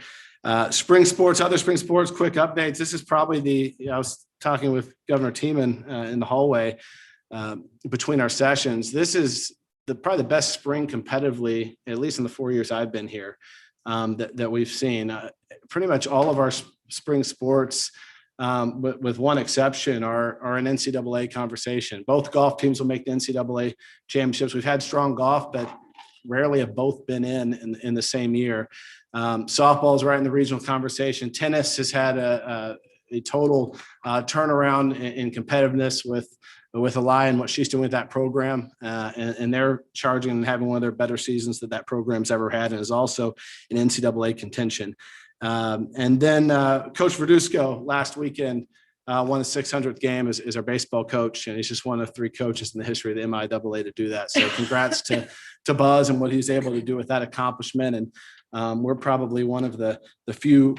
Spring sports, other spring sports, quick updates. This is probably I was talking with Governor Tiemann in the hallway between our sessions. This is probably the best spring competitively, at least in the 4 years I've been here, that we've seen. Pretty much all of our spring sports, with one exception, are an NCAA conversation. Both golf teams will make the NCAA championships. We've had strong golf, but rarely have both been in the same year. Softball is right in the regional conversation. Tennis has had a total turnaround in competitiveness with Eli and what she's doing with that program. And they're charging and having one of their better seasons that program's ever had, and is also in NCAA contention. And then Coach Verduzco last weekend won the 600th game as our baseball coach, and he's just one of 3 coaches in the history of the MIAA to do that. So congrats to Buzz and what he's able to do with that accomplishment. And we're probably one of the few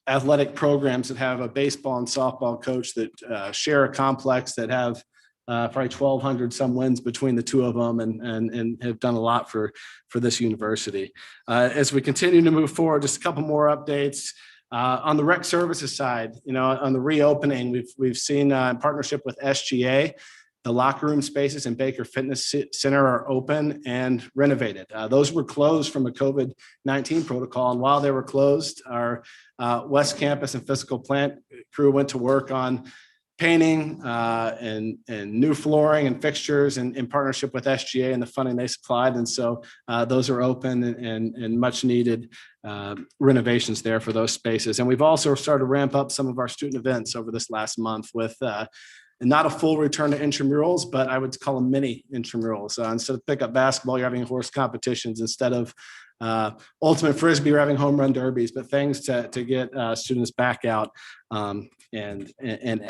athletic programs that have a baseball and softball coach that share a complex, that have probably 1,200 some wins between the two of them, and have done a lot for this university. As we continue to move forward, just a couple more updates. On the rec services side, on the reopening, we've seen in partnership with SGA, the locker room spaces in Baker Fitness Center are open and renovated. Those were closed from a COVID-19 protocol. And while they were closed, our West Campus and Fiscal plant crew went to work on painting and new flooring and fixtures in partnership with SGA and the funding they supplied. And so those are open and much needed renovations there for those spaces. And we've also started to ramp up some of our student events over this last month with not a full return to intramurals, but I would call them mini intramurals. Instead of pickup basketball, you're having horse competitions. Instead of ultimate frisbee, you're having home run derbies, but things to get students back out and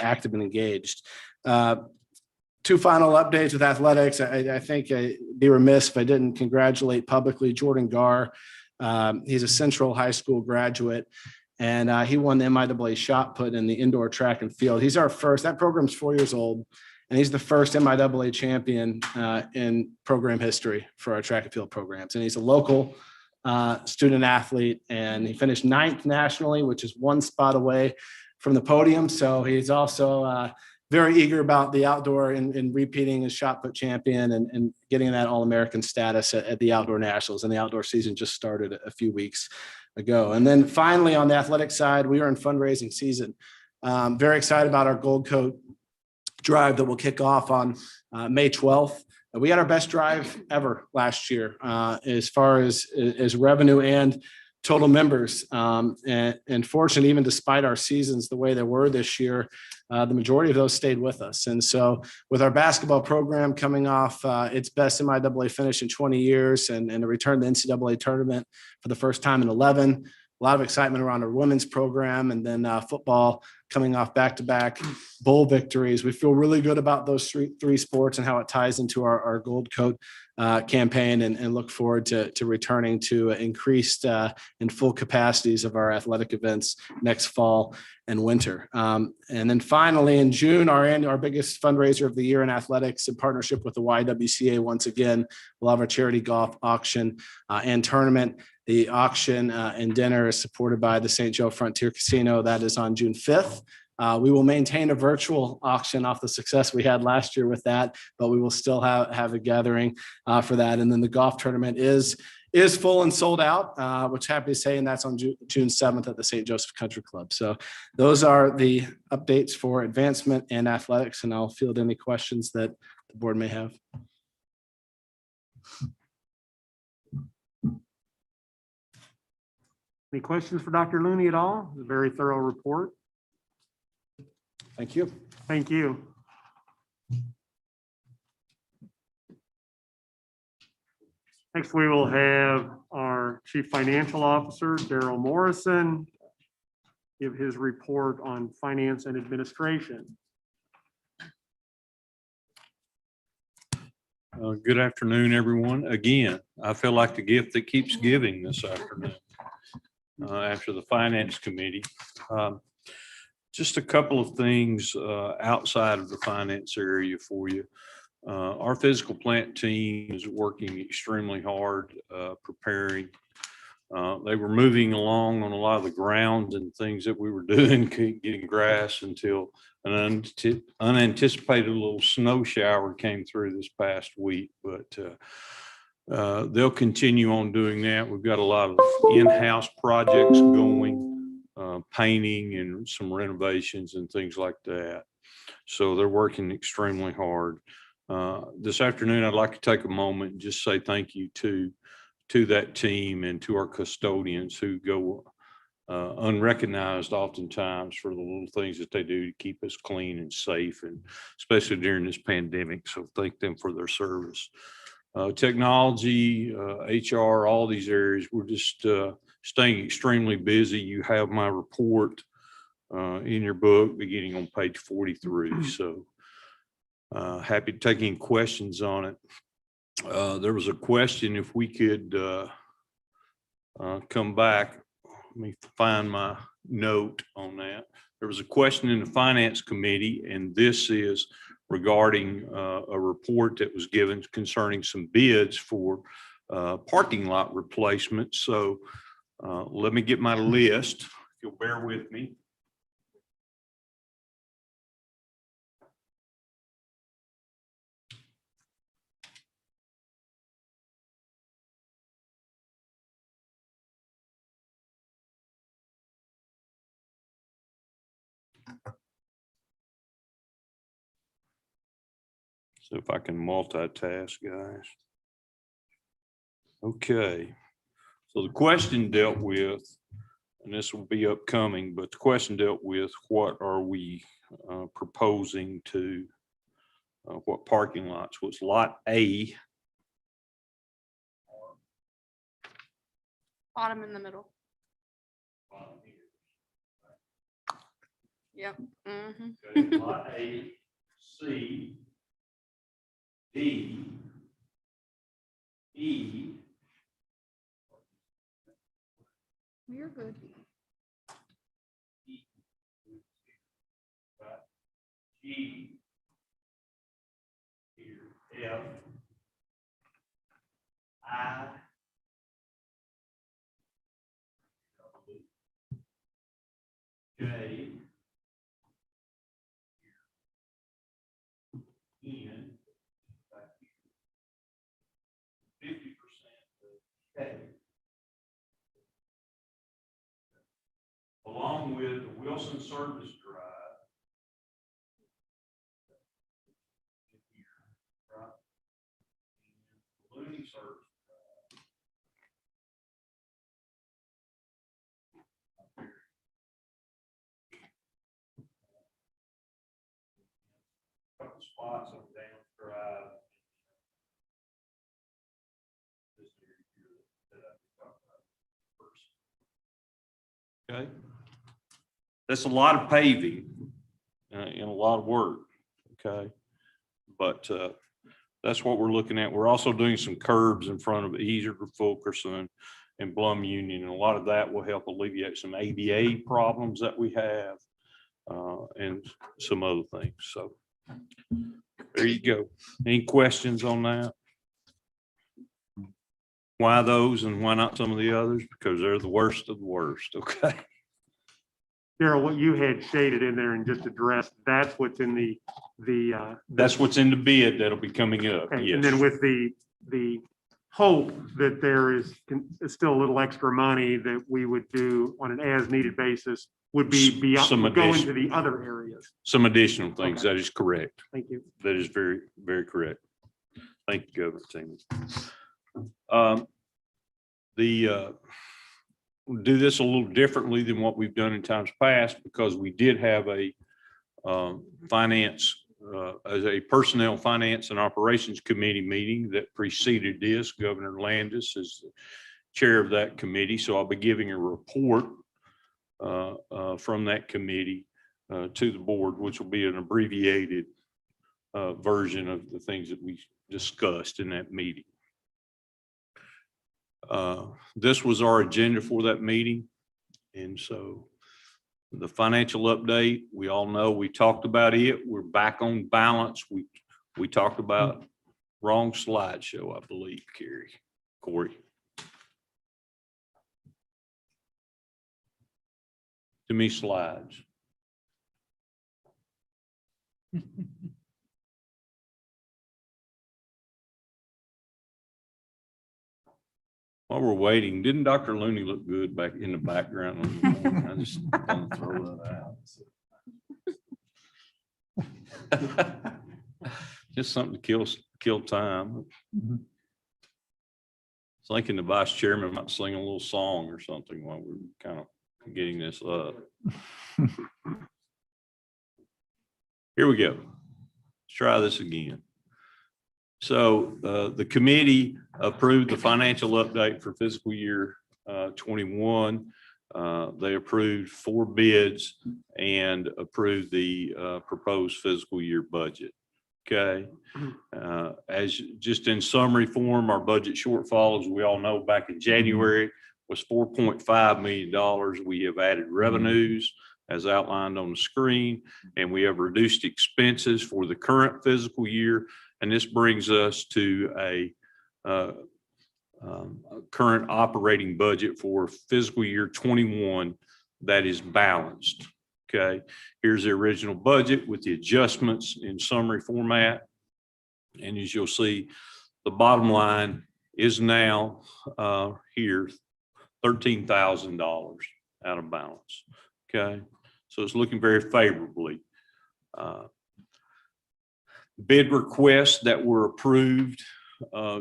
active and engaged. 2 final updates with athletics. I think I'd be remiss if I didn't congratulate publicly Jordan Garr. He's a Central High School graduate, and he won the MIAA shot put in the indoor track and field. He's our first, that program's 4 years old, and he's the first MIAA champion in program history for our track and field programs. And he's a local student athlete, and he finished 9th nationally, which is 1 spot away from the podium. So he's also very eager about the outdoor and repeating as shot put champion and getting that All-American status at the Outdoor Nationals. And the outdoor season just started a few weeks ago. And then finally, on the athletic side, we are in fundraising season. Very excited about our Gold Coat drive that will kick off on May 12th. We had our best drive ever last year as far as revenue and total members. And fortunately, even despite our seasons the way they were this year, the majority of those stayed with us. And so with our basketball program coming off its best MIAA finish in 20 years and a return to the NCAA tournament for the first time in 11, a lot of excitement around our women's program, and then football coming off back-to-back bowl victories. We feel really good about those three sports and how it ties into our Gold Coat campaign, and look forward to returning to increased and full capacities of our athletic events next fall and winter. And then finally, in June, our biggest fundraiser of the year in athletics, in partnership with the YWCA, once again, we'll have our charity golf auction and tournament. The auction and dinner is supported by the St. Joe Frontier Casino. That is on June 5th. We will maintain a virtual auction off the success we had last year with that, but we will still have a gathering for that. And then the golf tournament is full and sold out, which happy to say, and that's on June 7th at the St. Joseph Country Club. So those are the updates for advancement and athletics, and I'll field any questions that the board may have. Any questions for Dr. Looney at all? A very thorough report. Thank you. Thank you. Next, we will have our Chief Financial Officer, Daryl Morrison, give his report on finance and administration. Good afternoon, everyone. Again, I feel like the gift that keeps giving this afternoon after the Finance Committee. Just a couple of things outside of the finance area for you. Our physical plant team is working extremely hard preparing. They were moving along on a lot of the ground and things that we were doing, getting grass, until an unanticipated little snow shower came through this past week. But they'll continue on doing that. We've got a lot of in-house projects going, painting and some renovations and things like that. So they're working extremely hard. This afternoon, I'd like to take a moment and just say thank you to that team and to our custodians who go unrecognized oftentimes for the little things that they do to keep us clean and safe, and especially during this pandemic. So thank them for their service. Technology, HR, all these areas, we're just staying extremely busy. You have my report in your book beginning on page 43. So happy to take any questions on it. There was a question if we could come back. Let me find my note on that. There was a question in the Finance Committee, and this is regarding a report that was given concerning some bids for parking lot replacement. So let me get my list, if you'll bear with me. So if I can multitask, guys. Okay. So the question dealt with, and this will be upcoming, but the question dealt with what are we proposing to, what parking lots was lot A. Bottom in the middle. Yep. Okay, lot A, C, D, E. You're good. G, here, F, I, J, along with the Wilson Service Drive. Right? And Looney Service Drive. Couple spots on down drive. This area here that I talked about first. Okay. That's a lot of paving and a lot of work. Okay. But that's what we're looking at. We're also doing some curbs in front of Easer, Fulkerson, and Blum Union. And a lot of that will help alleviate some ADA problems that we have and some other things. So there you go. Any questions on that? Why those and why not some of the others? Because they're the worst of the worst. Okay. Daryl, what you had shaded in there and just addressed, that's what's in That's what's in the bid that'll be coming up. okay, Yes. and then with the hope that there is still a little extra money that we would do on an as-needed basis would be beyond, Some would go into addition- the other areas. Some additional things. Okay. That is correct. Thank you. That is very, very correct. Thank you, Governor Taylor. We'll do this a little differently than what we've done in times past because we did have a finance, as a personnel finance and operations committee meeting that preceded this. Governor Landis is the chair of that committee. So I'll be giving a report from that committee to the board, which will be an abbreviated version of the things that we discussed in that meeting. This was our agenda for that meeting. And so the financial update, we all know, we talked about it. We're back on balance. We talked about wrong slideshow, I believe, Corey. Too many slides. While we're waiting, didn't Dr. Looney look good back in the background? I just want to throw that out. Just something to kill time. It's like the vice chairman might sing a little song or something while we're kind of getting this up. Here we go. Let's try this again. So the committee approved the financial update for fiscal year 21. They approved 4 bids and approved the proposed fiscal year budget. Okay. As just in summary form, our budget shortfall, as we all know, back in January was $4.5 million. We have added revenues as outlined on the screen, and we have reduced expenses for the current fiscal year. And this brings us to a current operating budget for fiscal year 21 that is balanced. Okay, here's the original budget with the adjustments in summary format. And as you'll see, the bottom line is now here, $13,000 out of balance. Okay, so it's looking very favorably. Bid requests that were approved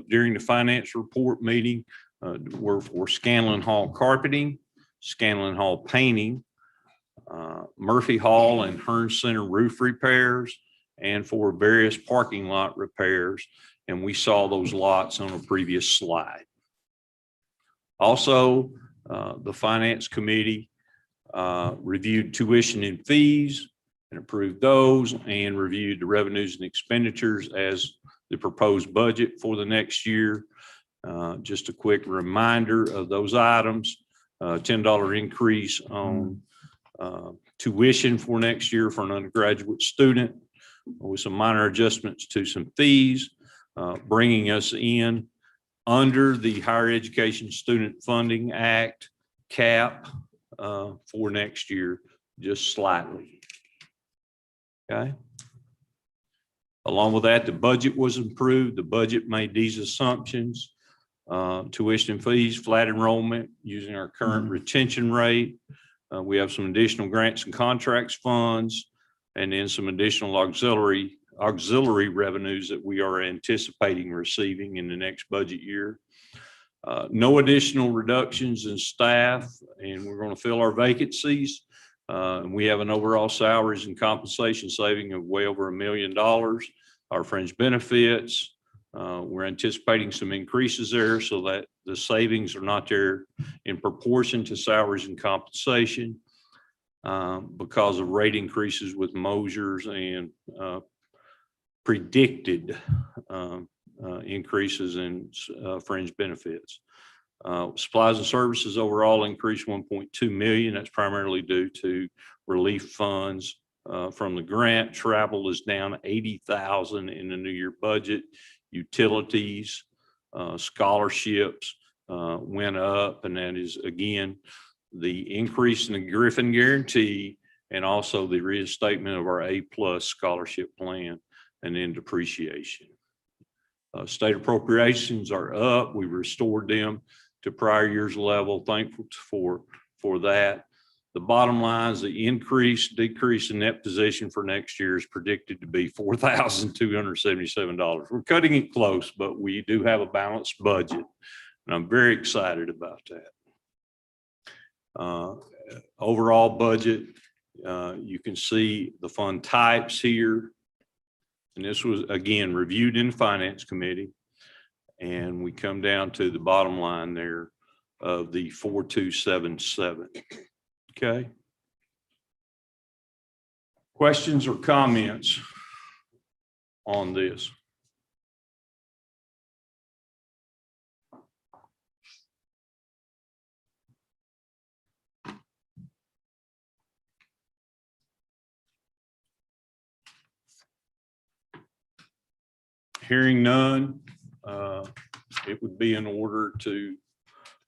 during the finance report meeting were for Scanlon Hall carpeting, Scanlon Hall painting, Murphy Hall and Hearn Center roof repairs, and for various parking lot repairs. And we saw those lots on a previous slide. Also, the finance committee reviewed tuition and fees and approved those, and reviewed the revenues and expenditures as the proposed budget for the next year. Just a quick reminder of those items, $10 increase on tuition for next year for an undergraduate student, with some minor adjustments to some fees, bringing us in under the Higher Education Student Funding Act cap for next year, just slightly. Okay. Along with that, the budget was improved. The budget made these assumptions: tuition and fees, flat enrollment using our current retention rate, We have some additional grants and contracts funds, and then some additional auxiliary revenues that we are anticipating receiving in the next budget year. No additional reductions in staff, and we're going to fill our vacancies. And we have an overall salaries and compensation saving of way over $1 million. Our fringe benefits, we're anticipating some increases there so that the savings are not there in proportion to salaries and compensation because of rate increases with Mosier's and predicted increases in fringe benefits. Supplies and services overall increased 1.2 million. That's primarily due to relief funds from the grant. Travel is down 80,000 in the new year budget. Utilities, scholarships went up, and that is again the increase in the Griffin guarantee and also the reinstatement of our A+ scholarship plan, and then depreciation. State appropriations are up. We restored them to prior year's level. Thankful for that. The bottom line is the decrease in net position for next year is predicted to be $4,277. We're cutting it close, but we do have a balanced budget, and I'm very excited about that. Overall budget, you can see the fund types here. And this was, again, reviewed in the Finance Committee. And we come down to the bottom line there of the 4277. Okay. Questions or comments on this? Hearing none, it would be in order to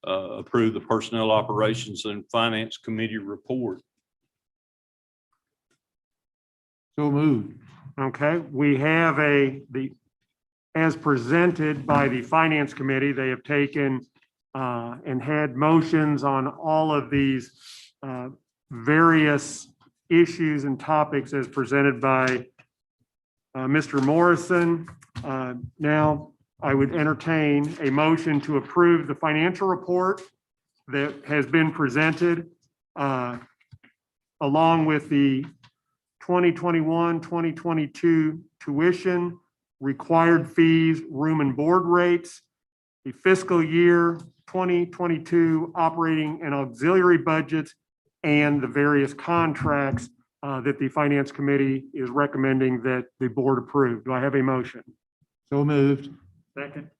approve the Personnel Operations and Finance Committee report. So moved. Okay, we have as presented by the Finance Committee, they have taken and had motions on all of these various issues and topics as presented by Mr. Morrison. Now, I would entertain a motion to approve the financial report that has been presented along with the 2021-2022 tuition, required fees, room and board rates, the fiscal year 2022 operating and auxiliary budgets, and the various contracts that the Finance Committee is recommending that the board approve. Do I have a motion? So moved. Second.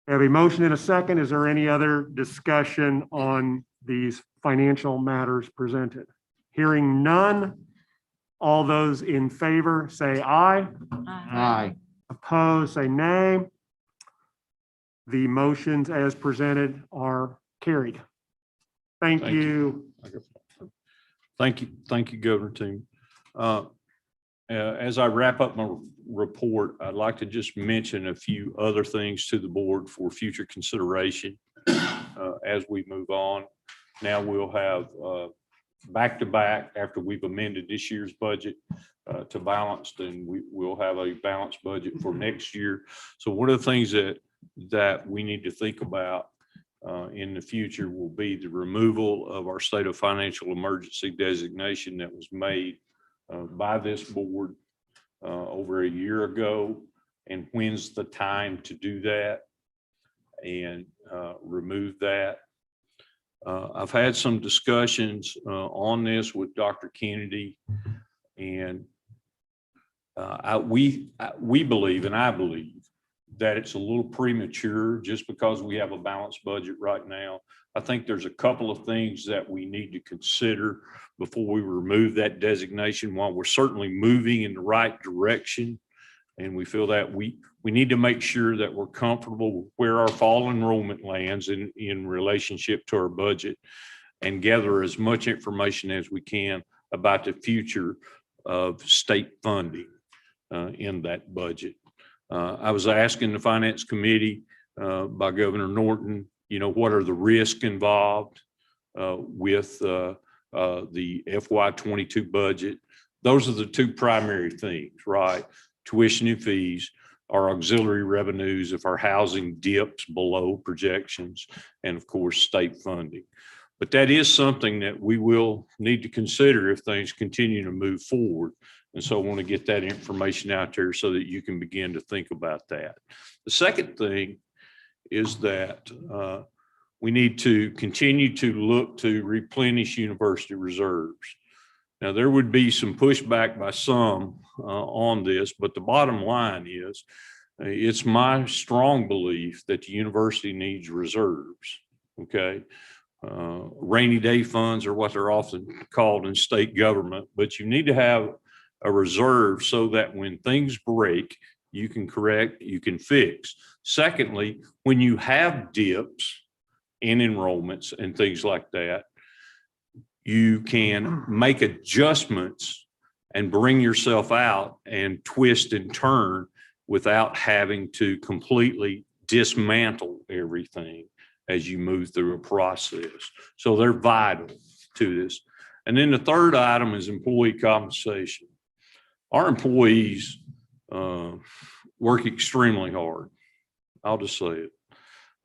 I have a motion and a second. Is there any other discussion on these financial matters presented? Hearing none, all those in favor say aye. Aye. Opposed, say nay. The motions as presented are carried. Thank Thank you. Thank you, Governor Team. As I wrap up my report, I'd like to just mention a few other things to the board for future consideration as we move on. Now we'll have back-to-back after we've amended this year's budget to balanced, and we'll have a balanced budget for next year. So one of the things that we need to think about in the future will be the removal of our state of financial emergency designation that was made by this board over a year ago, and when's the time to do that and remove that. I've had some discussions on this with Dr. Kennedy, and we believe, and I believe, that it's a little premature just because we have a balanced budget right now. I think there's a couple of things that we need to consider before we remove that designation. While we're certainly moving in the right direction, and we feel that we need to make sure that we're comfortable with where our fall enrollment lands in relationship to our budget, and gather as much information as we can about the future of state funding in that budget. I was asking the Finance Committee by Governor Norton, what are the risks involved with the FY22 budget. Those are the two primary things, right? Tuition and fees, our auxiliary revenues if our housing dips below projections, and of course, state funding. But that is something that we will need to consider if things continue to move forward. And so I want to get that information out there so that you can begin to think about that. The second thing is that we need to continue to look to replenish university reserves. Now, there would be some pushback by some on this, but the bottom line is it's my strong belief that the university needs reserves, okay? Rainy day funds are what they're often called in state government, but you need to have a reserve so that when things break, you can correct, you can fix. Secondly, when you have dips in enrollments and things like that, you can make adjustments and bring yourself out and twist and turn without having to completely dismantle everything as you move through a process. So they're vital to this. And then the third item is employee compensation. Our employees work extremely hard. I'll just say it.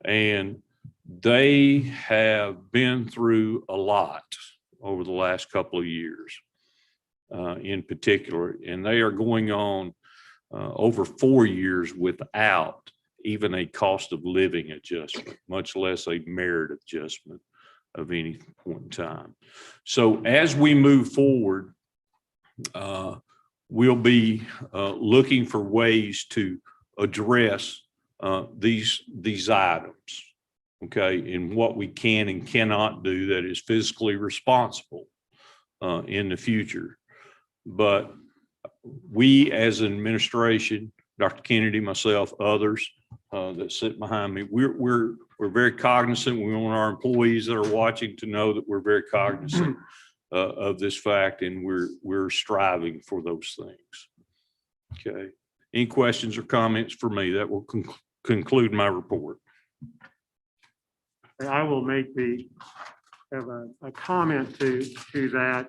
And they have been through a lot over the last couple of years in particular, and they are going on over 4 years without even a cost of living adjustment, much less a merit adjustment of any point in time. So as we move forward, we'll be looking for ways to address these items, okay, and what we can and cannot do that is fiscally responsible in the future. But we as an administration, Dr. Kennedy, myself, others that sit behind me, we're very cognizant. We want our employees that are watching to know that we're very cognizant of this fact, and we're striving for those things. Okay. Any questions or comments for me? That will conclude my report. I will have a comment to that.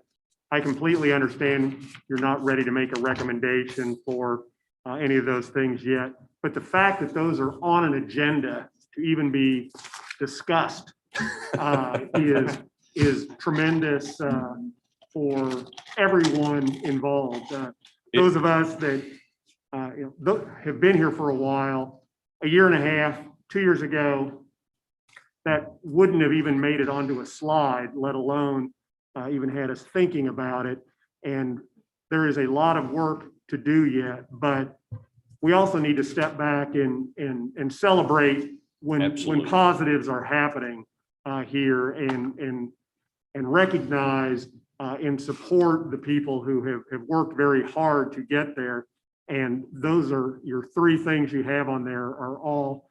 I completely understand you're not ready to make a recommendation for any of those things yet, but the fact that those are on an agenda to even be discussed is tremendous for everyone involved. Those of us that have been here for a while, a year and a half, 2 years ago, that wouldn't have even made it onto a slide, let alone even had us thinking about it. And there is a lot of work to do yet, but we also need to step back and celebrate when positives are happening here and recognize and support the people who have worked very hard to get there. And those are your three things you have on there are all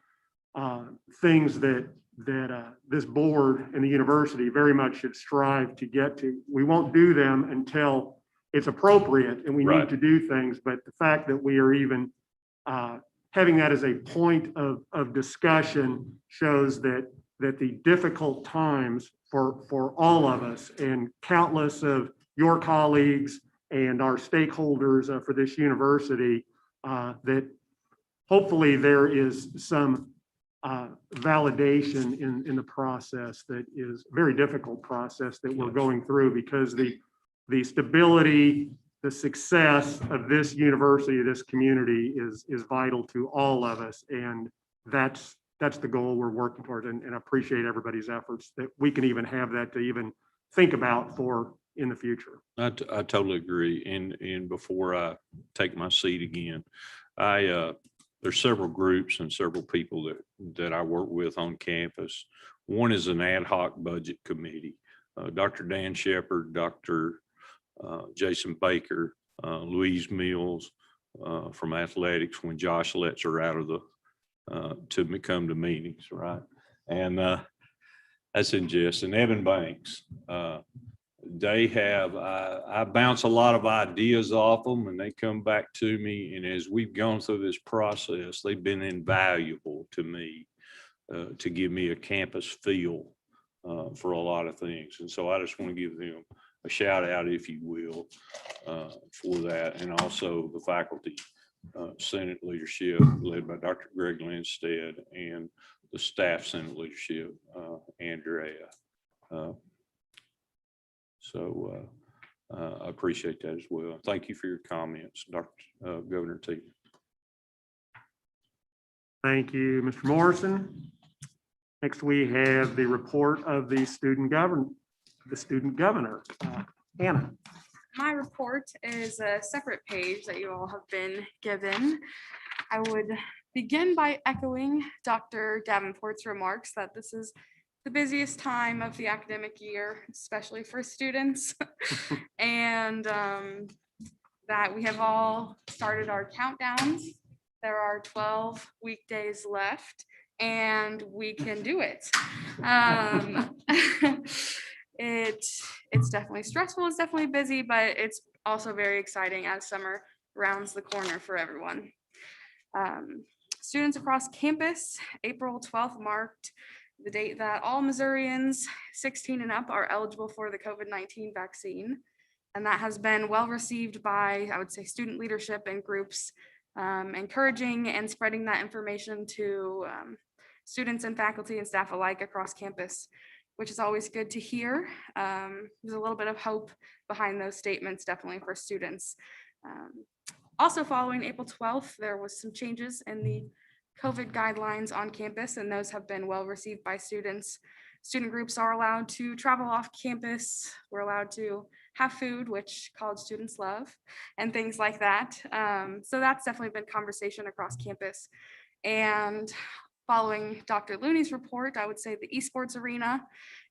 things that this board and the university very much should strive to get to. We won't do them until it's appropriate and we need to do things, but the fact that we are even having that as a point of discussion shows that the difficult times for all of us and countless of your colleagues and our stakeholders for this university, that hopefully there is some validation in the process that is a very difficult process that we're going through, because the stability, the success of this university, this community is vital to all of us. And that's the goal we're working toward. And I appreciate everybody's efforts that we can even have that to even think about for in the future. I totally agree. And before I take my seat again, there's several groups and several people that I work with on campus. One is an ad hoc budget committee. Dr. Dan Shepard, Dr. Jason Baker, Louise Mills from athletics when Josh lets her out of to come to meetings, right? And that's in jest. And Evan Banks, they have, I bounce a lot of ideas off them and they come back to me. And as we've gone through this process, they've been invaluable to me to give me a campus feel for a lot of things. And so I just want to give them a shout out, if you will, for that. And also the faculty Senate leadership led by Dr. Greg Lindstead and the staff Senate leadership, Andrea. So I appreciate that as well. Thank you for your comments, Dr. Governor T. Thank you, Mr. Morrison. Next, we have the report of the student governor, Hannah. My report is a separate page that you all have been given. I would begin by echoing Dr. Davenport's remarks that this is the busiest time of the academic year, especially for students. And that we have all started our countdowns. There are 12 weekdays left and we can do it. It's definitely stressful, it's definitely busy, but it's also very exciting as summer rounds the corner for everyone. Students across campus, April 12th marked the date that all Missourians 16 and up are eligible for the COVID-19 vaccine. And that has been well received by, I would say, student leadership and groups, encouraging and spreading that information to students and faculty and staff alike across campus, which is always good to hear. There's a little bit of hope behind those statements, definitely for students. Also following April 12th, there was some changes in the COVID guidelines on campus, and those have been well received by students. Student groups are allowed to travel off campus. We're allowed to have food, which college students love, and things like that. So that's definitely been conversation across campus. And following Dr. Looney's report, I would say the esports arena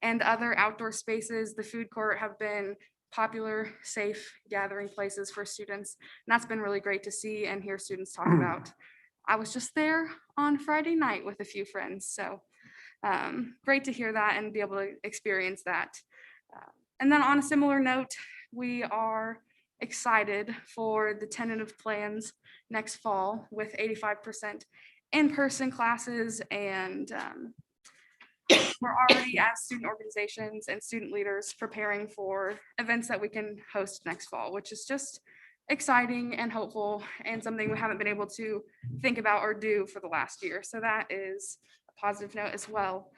and other outdoor spaces, the food court, have been popular, safe gathering places for students. And that's been really great to see and hear students talk about. I was just there on Friday night with a few friends. So great to hear that and be able to experience that. And then on a similar note, we are excited for the tentative plans next fall with 85% in-person classes. And we're already, as student organizations and student leaders, preparing for events that we can host next fall, which is just exciting and hopeful and something we haven't been able to think about or do for the last year. So that is a positive note as well.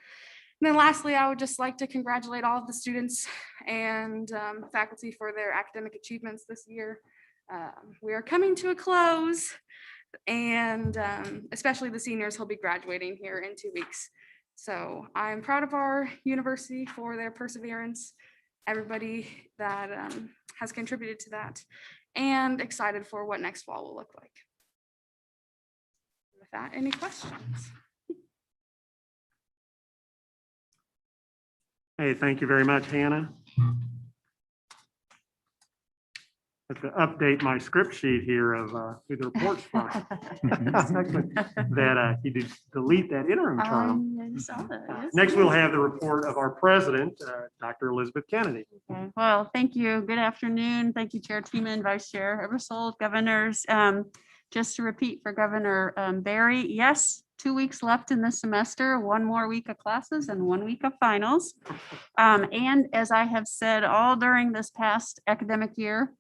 And then lastly, I would just like to congratulate all of the students and faculty for their academic achievements this year. We are coming to a close, and especially the seniors who'll be graduating here in 2 weeks. So I'm proud of our university for their perseverance, everybody that has contributed to that, and excited for what next fall will look like. With that, any questions? Hey, thank you very much, Hannah. I have to update my script sheet here of who the report's from. That he did delete that interim term. I saw that, yes. Next, we'll have the report of our president, Dr. Elizabeth Kennedy. Okay, well, thank you. Good afternoon. Thank you, Chair Teeman, Vice Chair Eversole, governors. Just to repeat for Governor Barry, yes, 2 weeks left in this semester, 1 more week of classes and 1 week of finals. And as I have said all during this past academic year,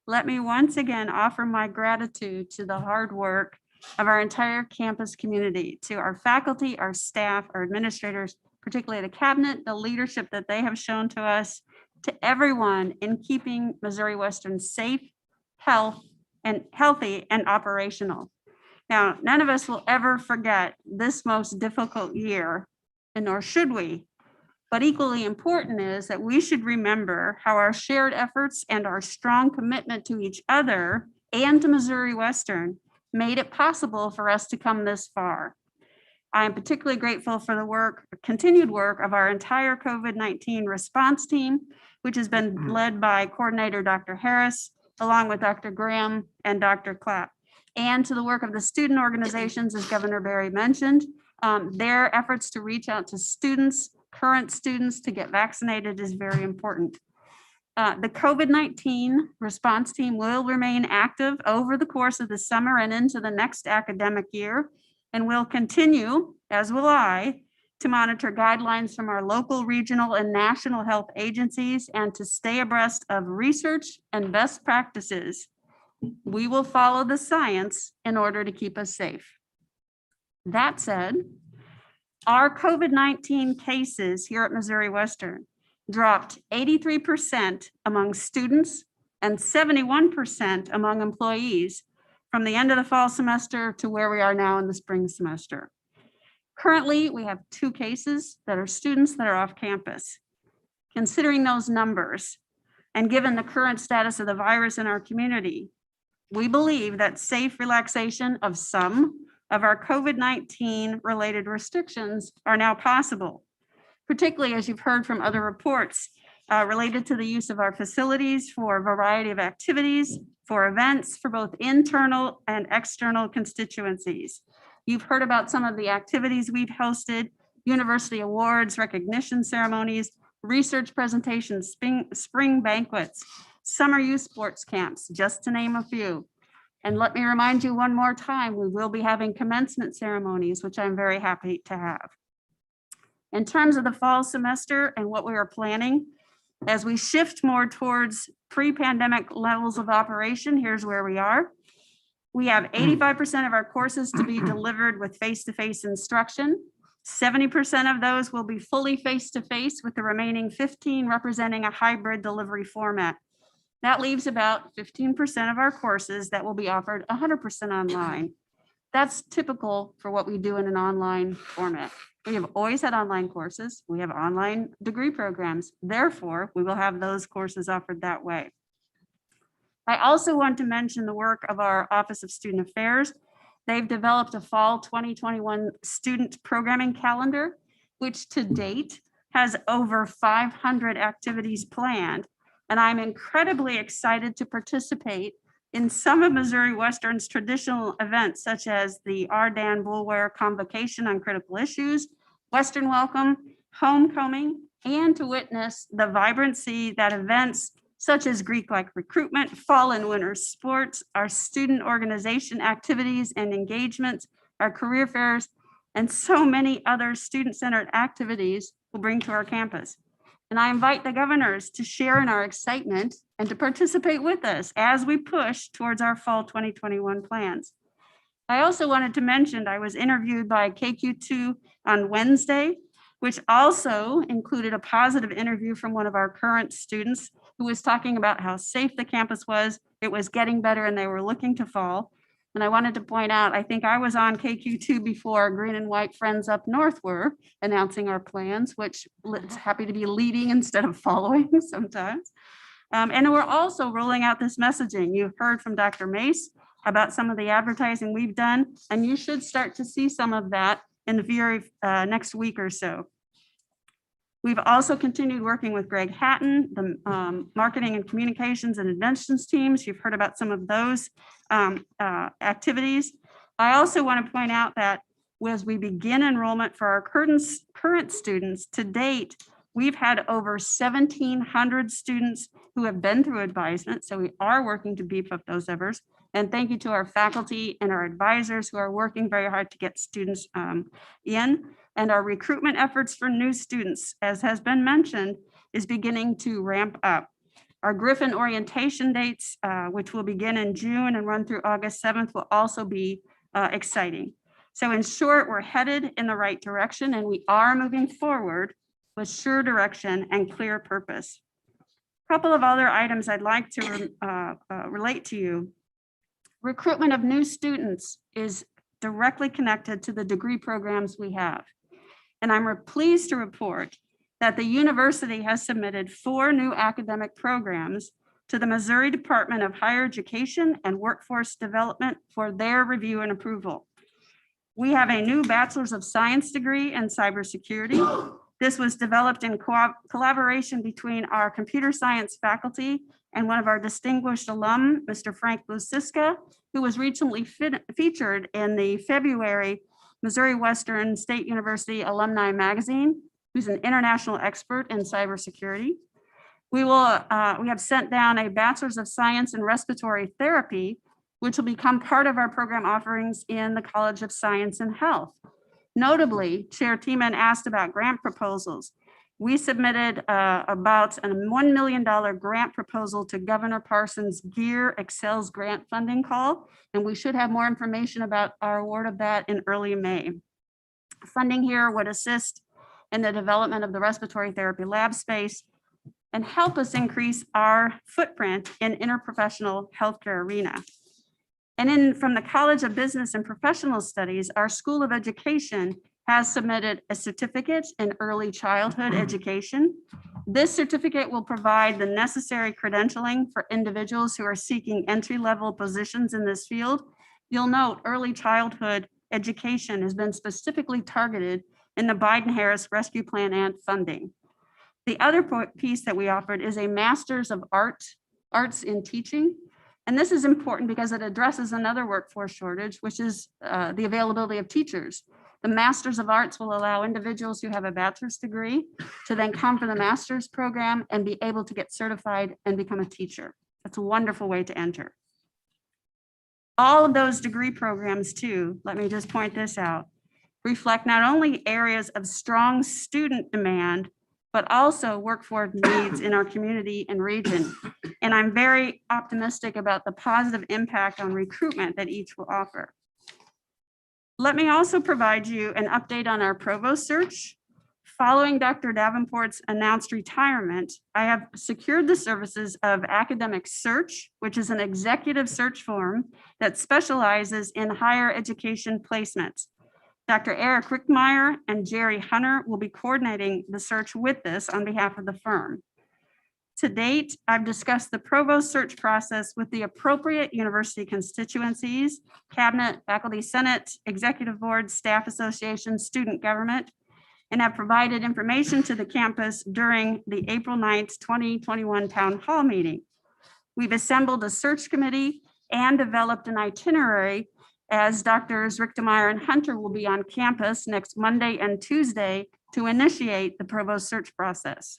let me once again offer my gratitude to the hard work of our entire campus community, to our faculty, our staff, our administrators, particularly the cabinet, the leadership that they have shown to us, to everyone in keeping Missouri Western safe, healthy, and operational. Now, none of us will ever forget this most difficult year, and nor should we. But equally important is that we should remember how our shared efforts and our strong commitment to each other and to Missouri Western made it possible for us to come this far. I am particularly grateful for the continued work of our entire COVID-19 response team, which has been led by Coordinator Dr. Harris, along with Dr. Graham and Dr. Clapp, and to the work of the student organizations, as Governor Barry mentioned. Their efforts to reach out to students, current students, to get vaccinated is very important. The COVID-19 response team will remain active over the course of the summer and into the next academic year, and will continue, as will I, to monitor guidelines from our local, regional, and national health agencies, and to stay abreast of research and best practices. We will follow the science in order to keep us safe. That said, our COVID-19 cases here at Missouri Western dropped 83% among students and 71% among employees from the end of the fall semester to where we are now in the spring semester. Currently, we have 2 cases that are students that are off campus. Considering those numbers, and given the current status of the virus in our community, we believe that safe relaxation of some of our COVID-19 related restrictions are now possible, particularly as you've heard from other reports related to the use of our facilities for a variety of activities, for events, for both internal and external constituencies. You've heard about some of the activities we've hosted: university awards, recognition ceremonies, research presentations, spring banquets, summer youth sports camps, just to name a few. And let me remind you one more time, we will be having commencement ceremonies, which I'm very happy to have. In terms of the fall semester and what we are planning, as we shift more towards pre-pandemic levels of operation, here's where we are. We have 85% of our courses to be delivered with face-to-face instruction. 70% of those will be fully face-to-face, with the remaining 15 representing a hybrid delivery format. That leaves about 15% of our courses that will be offered 100% online. That's typical for what we do in an online format. We have always had online courses. We have online degree programs. Therefore, we will have those courses offered that way. I also want to mention the work of our Office of Student Affairs. They've developed a fall 2021 student programming calendar, which to date has over 500 activities planned. And I'm incredibly excited to participate in some of Missouri Western's traditional events, such as the R. Dan Boulware Convocation on Critical Issues, Western Welcome, Homecoming, and to witness the vibrancy that events such as Greek-like recruitment, fall and winter sports, our student organization activities and engagements, our career fairs, and so many other student-centered activities will bring to our campus. And I invite the governors to share in our excitement and to participate with us as we push towards our fall 2021 plans. I also wanted to mention I was interviewed by KQ2 on Wednesday, which also included a positive interview from one of our current students who was talking about how safe the campus was. It was getting better and they were looking to fall. And I wanted to point out, I think I was on KQ2 before Green and White Friends Up North were announcing our plans, which it's happy to be leading instead of following sometimes. And we're also rolling out this messaging. You've heard from Dr. Mace about some of the advertising we've done, and you should start to see some of that in the very next week or so. We've also continued working with Greg Hatton, the marketing and communications and inventions teams. You've heard about some of those activities. I also want to point out that as we begin enrollment for our current students, to date, we've had over 1,700 students who have been through advisement. So we are working to beef up those efforts. And thank you to our faculty and our advisors who are working very hard to get students in. And our recruitment efforts for new students, as has been mentioned, is beginning to ramp up. Our Griffin orientation dates, which will begin in June and run through August 7th, will also be exciting. So in short, we're headed in the right direction and we are moving forward with sure direction and clear purpose. A couple of other items I'd like to relate to you. Recruitment of new students is directly connected to the degree programs we have. And I'm pleased to report that the university has submitted 4 new academic programs to the Missouri Department of Higher Education and Workforce Development for their review and approval. We have a new Bachelor's of Science degree in cybersecurity. This was developed in collaboration between our computer science faculty and one of our distinguished alum, Mr. Frank Lusiska, who was recently featured in the February Missouri Western State University Alumni Magazine, who's an international expert in cybersecurity. We have sent down a Bachelor's of Science in Respiratory Therapy, which will become part of our program offerings in the College of Science and Health. Notably, Chair Teeman asked about grant proposals. We submitted about a $1 million grant proposal to Governor Parsons' GEAR Excels grant funding call, and we should have more information about our award of that in early May. Funding here would assist in the development of the respiratory therapy lab space and help us increase our footprint in interprofessional healthcare arena. And from the College of Business and Professional Studies, our School of Education has submitted a certificate in early childhood education. This certificate will provide the necessary credentialing for individuals who are seeking entry-level positions in this field. You'll note early childhood education has been specifically targeted in the Biden-Harris Rescue Plan and funding. The other piece that we offered is a Master's of Arts in Teaching. And this is important because it addresses another workforce shortage, which is the availability of teachers. The Masters of Arts will allow individuals who have a bachelor's degree to then come for the master's program and be able to get certified and become a teacher. That's a wonderful way to enter. All of those degree programs too, let me just point this out, reflect not only areas of strong student demand, but also workforce needs in our community and region. And I'm very optimistic about the positive impact on recruitment that each will offer. Let me also provide you an update on our provost search. Following Dr. Davenport's announced retirement, I have secured the services of Academic Search, which is an executive search firm that specializes in higher education placements. Dr. Eric Rickmeyer and Jerry Hunter will be coordinating the search with this on behalf of the firm. To date, I've discussed the provost search process with the appropriate university constituencies, cabinet, faculty senate, executive board, staff association, student government, and have provided information to the campus during the April 9th, 2021 town hall meeting. We've assembled a search committee and developed an itinerary as Drs. Richtemeyer and Hunter will be on campus next Monday and Tuesday to initiate the provost search process.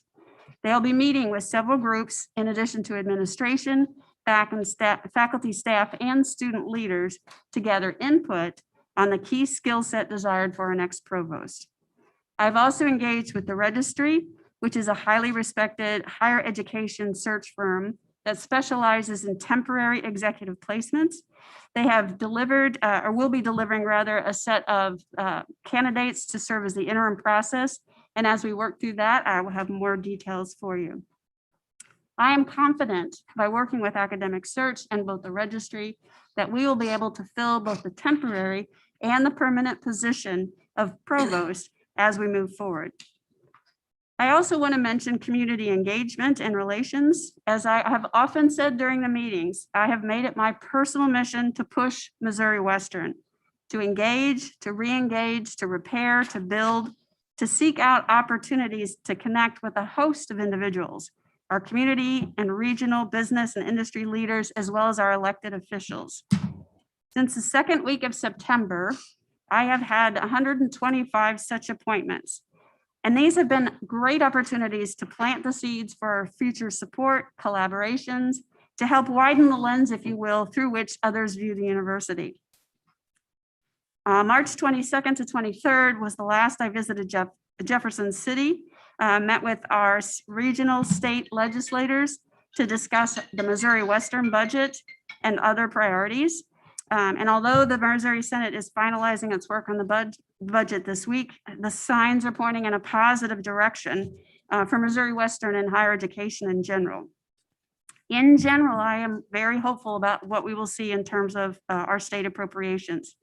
They'll be meeting with several groups in addition to administration, faculty, staff, and student leaders to gather input on the key skill set desired for our next provost. I've also engaged with the registry, which is a highly respected higher education search firm that specializes in temporary executive placements. They have delivered or will be delivering rather a set of candidates to serve as the interim process. And as we work through that, I will have more details for you. I am confident by working with Academic Search and both the registry that we will be able to fill both the temporary and the permanent position of provost as we move forward. I also want to mention community engagement and relations. As I have often said during the meetings, I have made it my personal mission to push Missouri Western, to engage, to re-engage, to repair, to build, to seek out opportunities to connect with a host of individuals, our community and regional business and industry leaders, as well as our elected officials. Since the second week of September, I have had 125 such appointments. And these have been great opportunities to plant the seeds for our future support, collaborations, to help widen the lens, if you will, through which others view the university. March 22nd to 23rd was the last I visited Jefferson City, met with our regional state legislators to discuss the Missouri Western budget and other priorities. And although the Missouri Senate is finalizing its work on the budget this week, the signs are pointing in a positive direction for Missouri Western and higher education in general. In general, I am very hopeful about what we will see in terms of our state appropriations.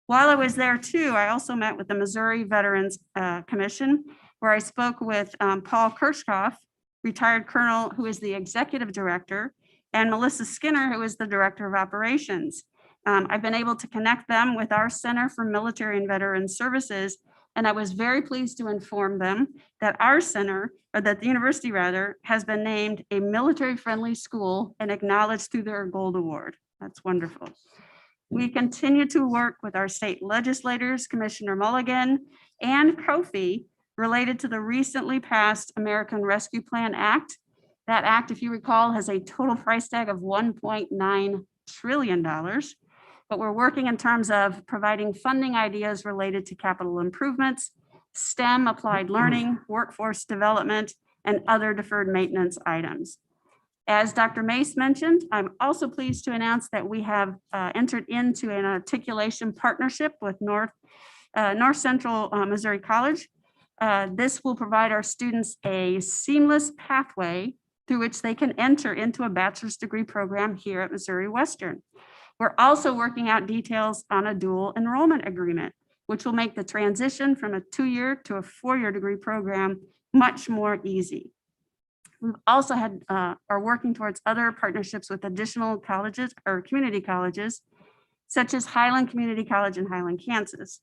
While I was there too, I also met with the Missouri Veterans Commission, where I spoke with Paul Kirchhoff, retired colonel, who is the executive director, and Melissa Skinner, who is the director of operations. I've been able to connect them with our Center for Military and Veteran Services, and I was very pleased to inform them that our center, or that the university rather, has been named a military-friendly school and acknowledged through their Gold Award. That's wonderful. We continue to work with our state legislators, Commissioner Mulligan and Kofi, related to the recently passed American Rescue Plan Act. That act, if you recall, has a total price tag of $1.9 trillion. but we're working in terms of providing funding ideas related to capital improvements, STEM applied learning, workforce development, and other deferred maintenance items. As Dr. Mace mentioned, I'm also pleased to announce that we have entered into an articulation partnership with North Central Missouri College. This will provide our students a seamless pathway through which they can enter into a bachelor's degree program here at Missouri Western. We're also working out details on a dual enrollment agreement, which will make the transition from a 2-year to a 4-year degree program much more easy. We've also are working towards other partnerships with additional colleges or community colleges, such as Highland Community College in Highland, Kansas.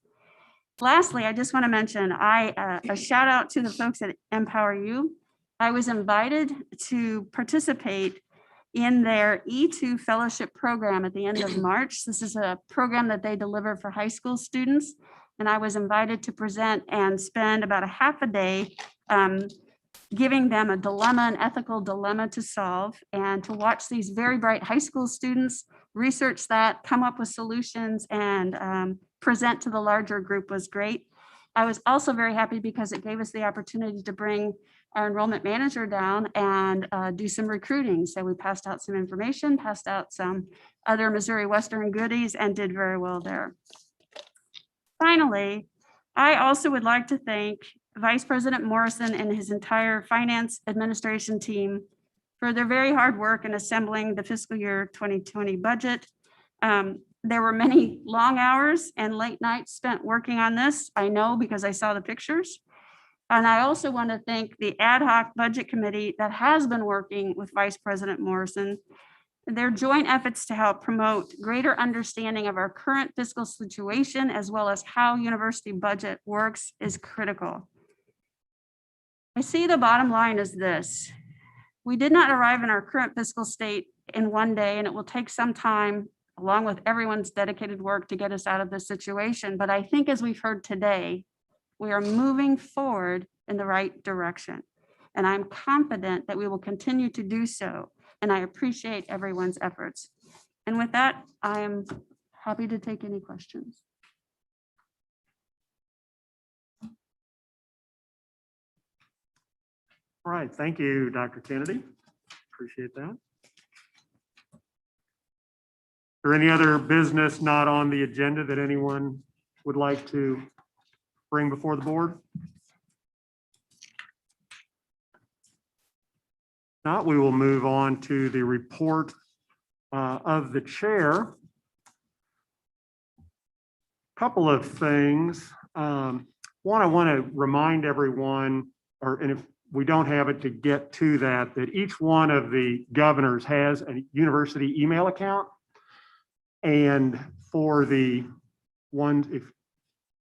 Lastly, I just want to mention a shout out to the folks at Empower You. I was invited to participate in their E2 fellowship program at the end of March. This is a program that they deliver for high school students. And I was invited to present and spend about a half a day giving them a dilemma, an ethical dilemma to solve, and to watch these very bright high school students research that, come up with solutions, and present to the larger group was great. I was also very happy because it gave us the opportunity to bring our enrollment manager down and do some recruiting. So we passed out some information, passed out some other Missouri Western goodies, and did very well there. Finally, I also would like to thank Vice President Morrison and his entire finance administration team for their very hard work in assembling the fiscal year 2020 budget. There were many long hours and late nights spent working on this. I know because I saw the pictures. And I also want to thank the ad hoc budget committee that has been working with Vice President Morrison. Their joint efforts to help promote greater understanding of our current fiscal situation, as well as how university budget works, is critical. I see the bottom line is this. We did not arrive in our current fiscal state in one day, and it will take some time, along with everyone's dedicated work, to get us out of this situation. But I think, as we've heard today, we are moving forward in the right direction. And I'm confident that we will continue to do so. And I appreciate everyone's efforts. And with that, I am happy to take any questions. All right, thank you, Dr. Kennedy. Appreciate that. Is there any other business not on the agenda that anyone would like to bring before the board? Not, we will move on to the report of the chair. Couple of things. One, I want to remind everyone, and if we don't have it to get to that, that each one of the governors has a university email account. And for the ones, if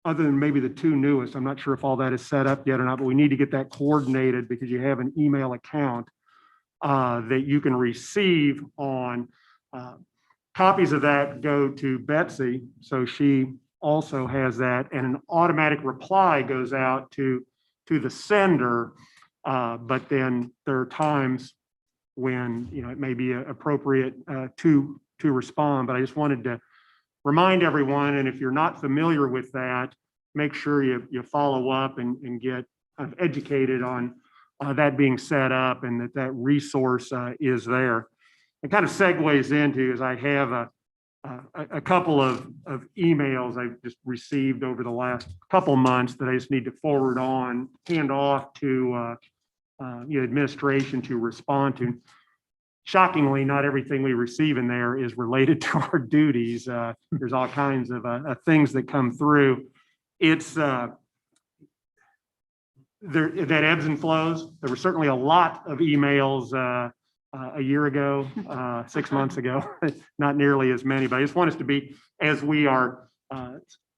other than maybe the two newest, I'm not sure if all that is set up yet or not, but we need to get that coordinated because you have an email account that you can receive on. Copies of that go to Betsy, so she also has that, and an automatic reply goes out to the sender. But then there are times when it may be appropriate to respond. But I just wanted to remind everyone, and if you're not familiar with that, make sure you follow up and get kind of educated on that being set up and that resource is there. It kind of segues into, as I have a couple of emails I've just received over the last couple months that I just need to hand off to administration to respond to. Shockingly, not everything we receive in there is related to our duties. There's all kinds of things that come through. It's that ebbs and flows. There were certainly a lot of emails a year ago, 6 months ago, not nearly as many, but I just want us to be, as we are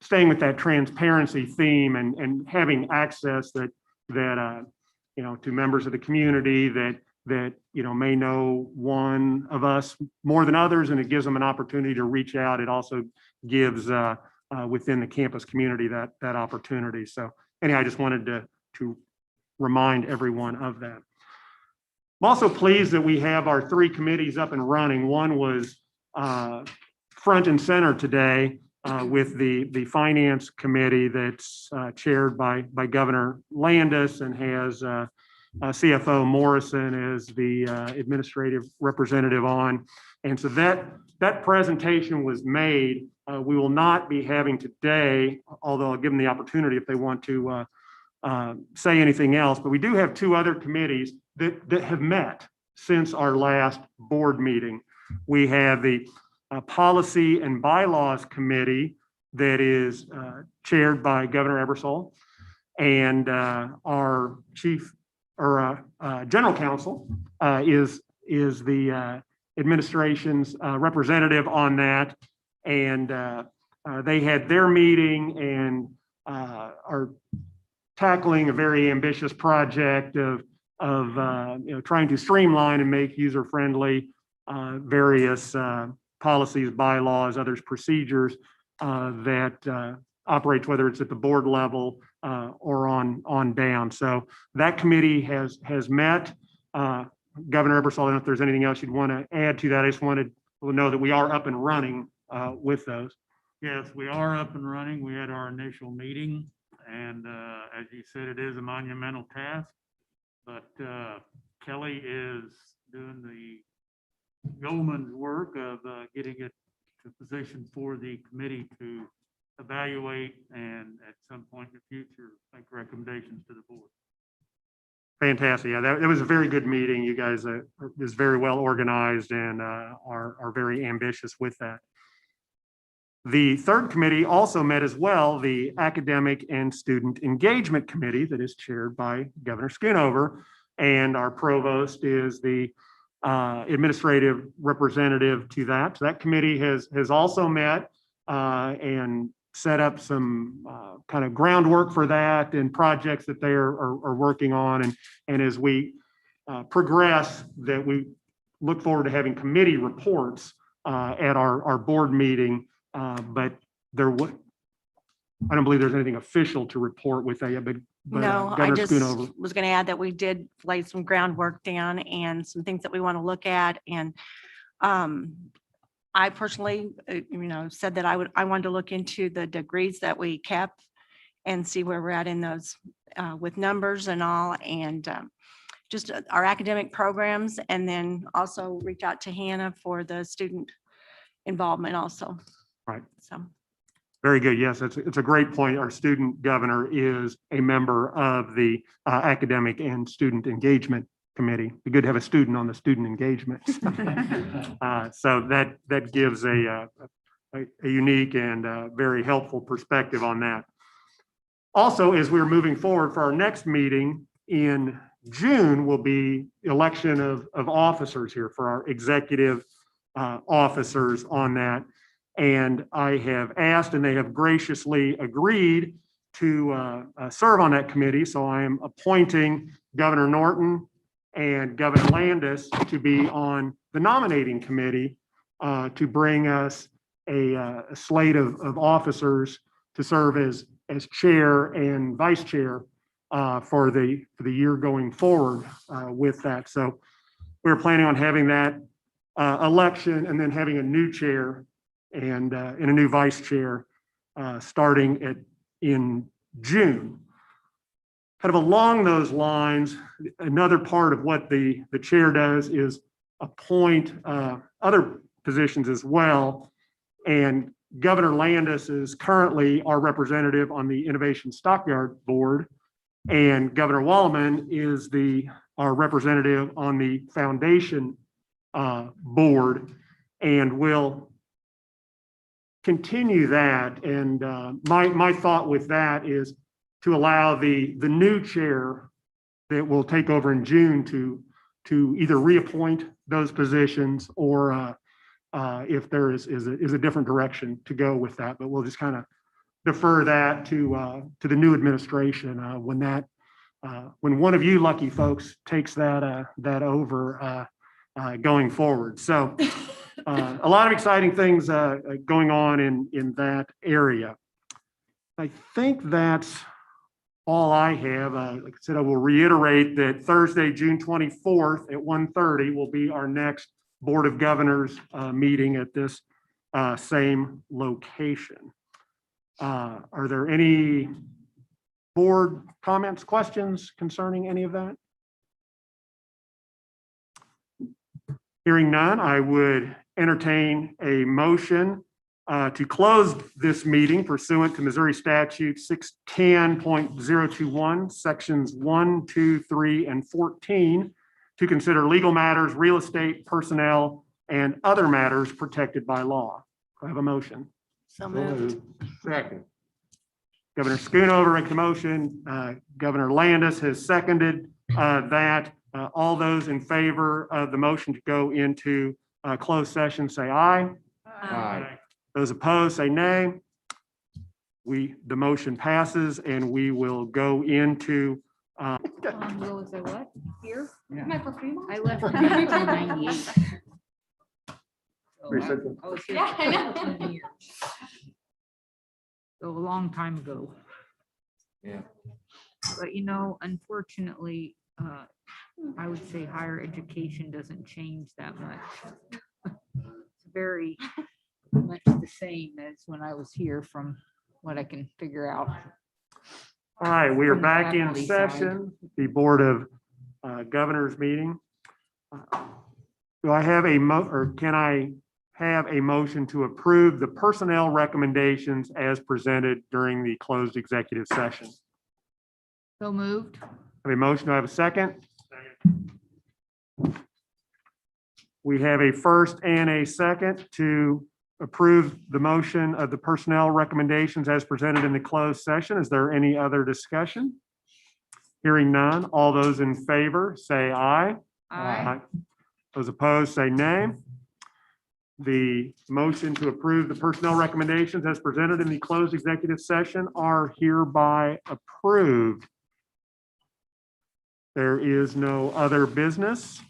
staying with that transparency theme and having access that to members of the community that may know one of us more than others, and it gives them an opportunity to reach out. It also gives within the campus community that opportunity. So anyhow, I just wanted to remind everyone of that. I'm also pleased that we have our 3 committees up and running. One was front and center today with the Finance Committee that's chaired by Governor Landis and has CFO Morrison as the administrative representative on. And so that presentation was made. We will not be having today, although I'll give them the opportunity if they want to say anything else, but we do have two other committees that have met since our last board meeting. We have the Policy and Bylaws Committee that is chaired by Governor Ebersol, and our chief or general counsel is the administration's representative on that. And they had their meeting and are tackling a very ambitious project of trying to streamline and make user-friendly various policies, bylaws, others procedures that operates, whether it's at the board level or on down. So that committee has met. Governor Ebersol, I don't know if there's anything else you'd want to add to that. I just wanted to know that we are up and running with those. Yes, we are up and running. We had our initial meeting, and as you said, it is a monumental task. But Kelly is doing the yeoman's work of getting it to position for the committee to evaluate and at some point in the future make recommendations to the board. Fantastic. Yeah, that was a very good meeting. You guys is very well organized and are very ambitious with that. The third committee also met as well, the Academic and Student Engagement Committee that is chaired by Governor Schoonover, and our provost is the administrative representative to that. So that committee has also met and set up some kind of groundwork for that and projects that they are working on. And as we progress, that we look forward to having committee reports at our board meeting. But I don't believe there's anything official to report with that, but No, I Governor just Schoonover. was going to add that we did lay some groundwork down and some things that we want to look at. And I personally, said that I wanted to look into the degrees that we kept and see where we're at in those with numbers and all, and just our academic programs, and then also reach out to Hannah for the student involvement also. Right. So. Very good. Yes, it's a great point. Our student governor is a member of the Academic and Student Engagement Committee. Be good to have a student on the student engagement. So that gives a unique and very helpful perspective on that. Also, as we're moving forward for our next meeting in June, will be election of officers here for our executive officers on that. And I have asked, and they have graciously agreed to serve on that committee. So I am appointing Governor Norton and Governor Landis to be on the nominating committee to bring us a slate of officers to serve as chair and vice chair for the year going forward with that. So we're planning on having that election and then having a new chair and a new vice chair starting in June. Kind of along those lines, another part of what the chair does is appoint other positions as well. And Governor Landis is currently our representative on the Innovation Stockyard Board, and Governor Walleman is our representative on the Foundation Board, and will continue that. And my thought with that is to allow the new chair that will take over in June to either reappoint those positions or if there is a different direction to go with that. But we'll just kind of defer that to the new administration when one of you lucky folks takes that over going forward. So a lot of exciting things going on in that area. I think that's all I have. Like I said, I will reiterate that Thursday, June 24th at 1:30 will be our next Board of Governors meeting at this same location. Are there any board comments, questions concerning any of that? Hearing none, I would entertain a motion to close this meeting pursuant to Missouri Statute 610.021, Sections 1, 2, 3, and 14, to consider legal matters, real estate, personnel, and other matters protected by law. Do I have a motion? So moved. Second. Governor Schoonover makes the motion. Governor Landis has seconded that. All those in favor of the motion to go into closed session, say aye. Aye. Those opposed, say nay. The motion passes and we will go into. How long ago was I what? Here? My first meeting. I left in 1998. So I was here Yeah, I for know. 13 years. So a long time ago. Yeah. But unfortunately, I would say higher education doesn't change that much. It's very much the same as when I was here from what I can figure out. All right, we are From the back in faculty side. session, the Board of Governors meeting. Do I have or can I have a motion to approve the personnel recommendations as presented during the closed executive session? So moved. Have a motion, do I have a second? We have a first and a second to approve the motion of the personnel recommendations as presented in the closed session. Is there any other discussion? Hearing none, all those in favor say aye. Aye. Those opposed say nay. The motion to approve the personnel recommendations as presented in the closed executive session are hereby approved. There is no other business.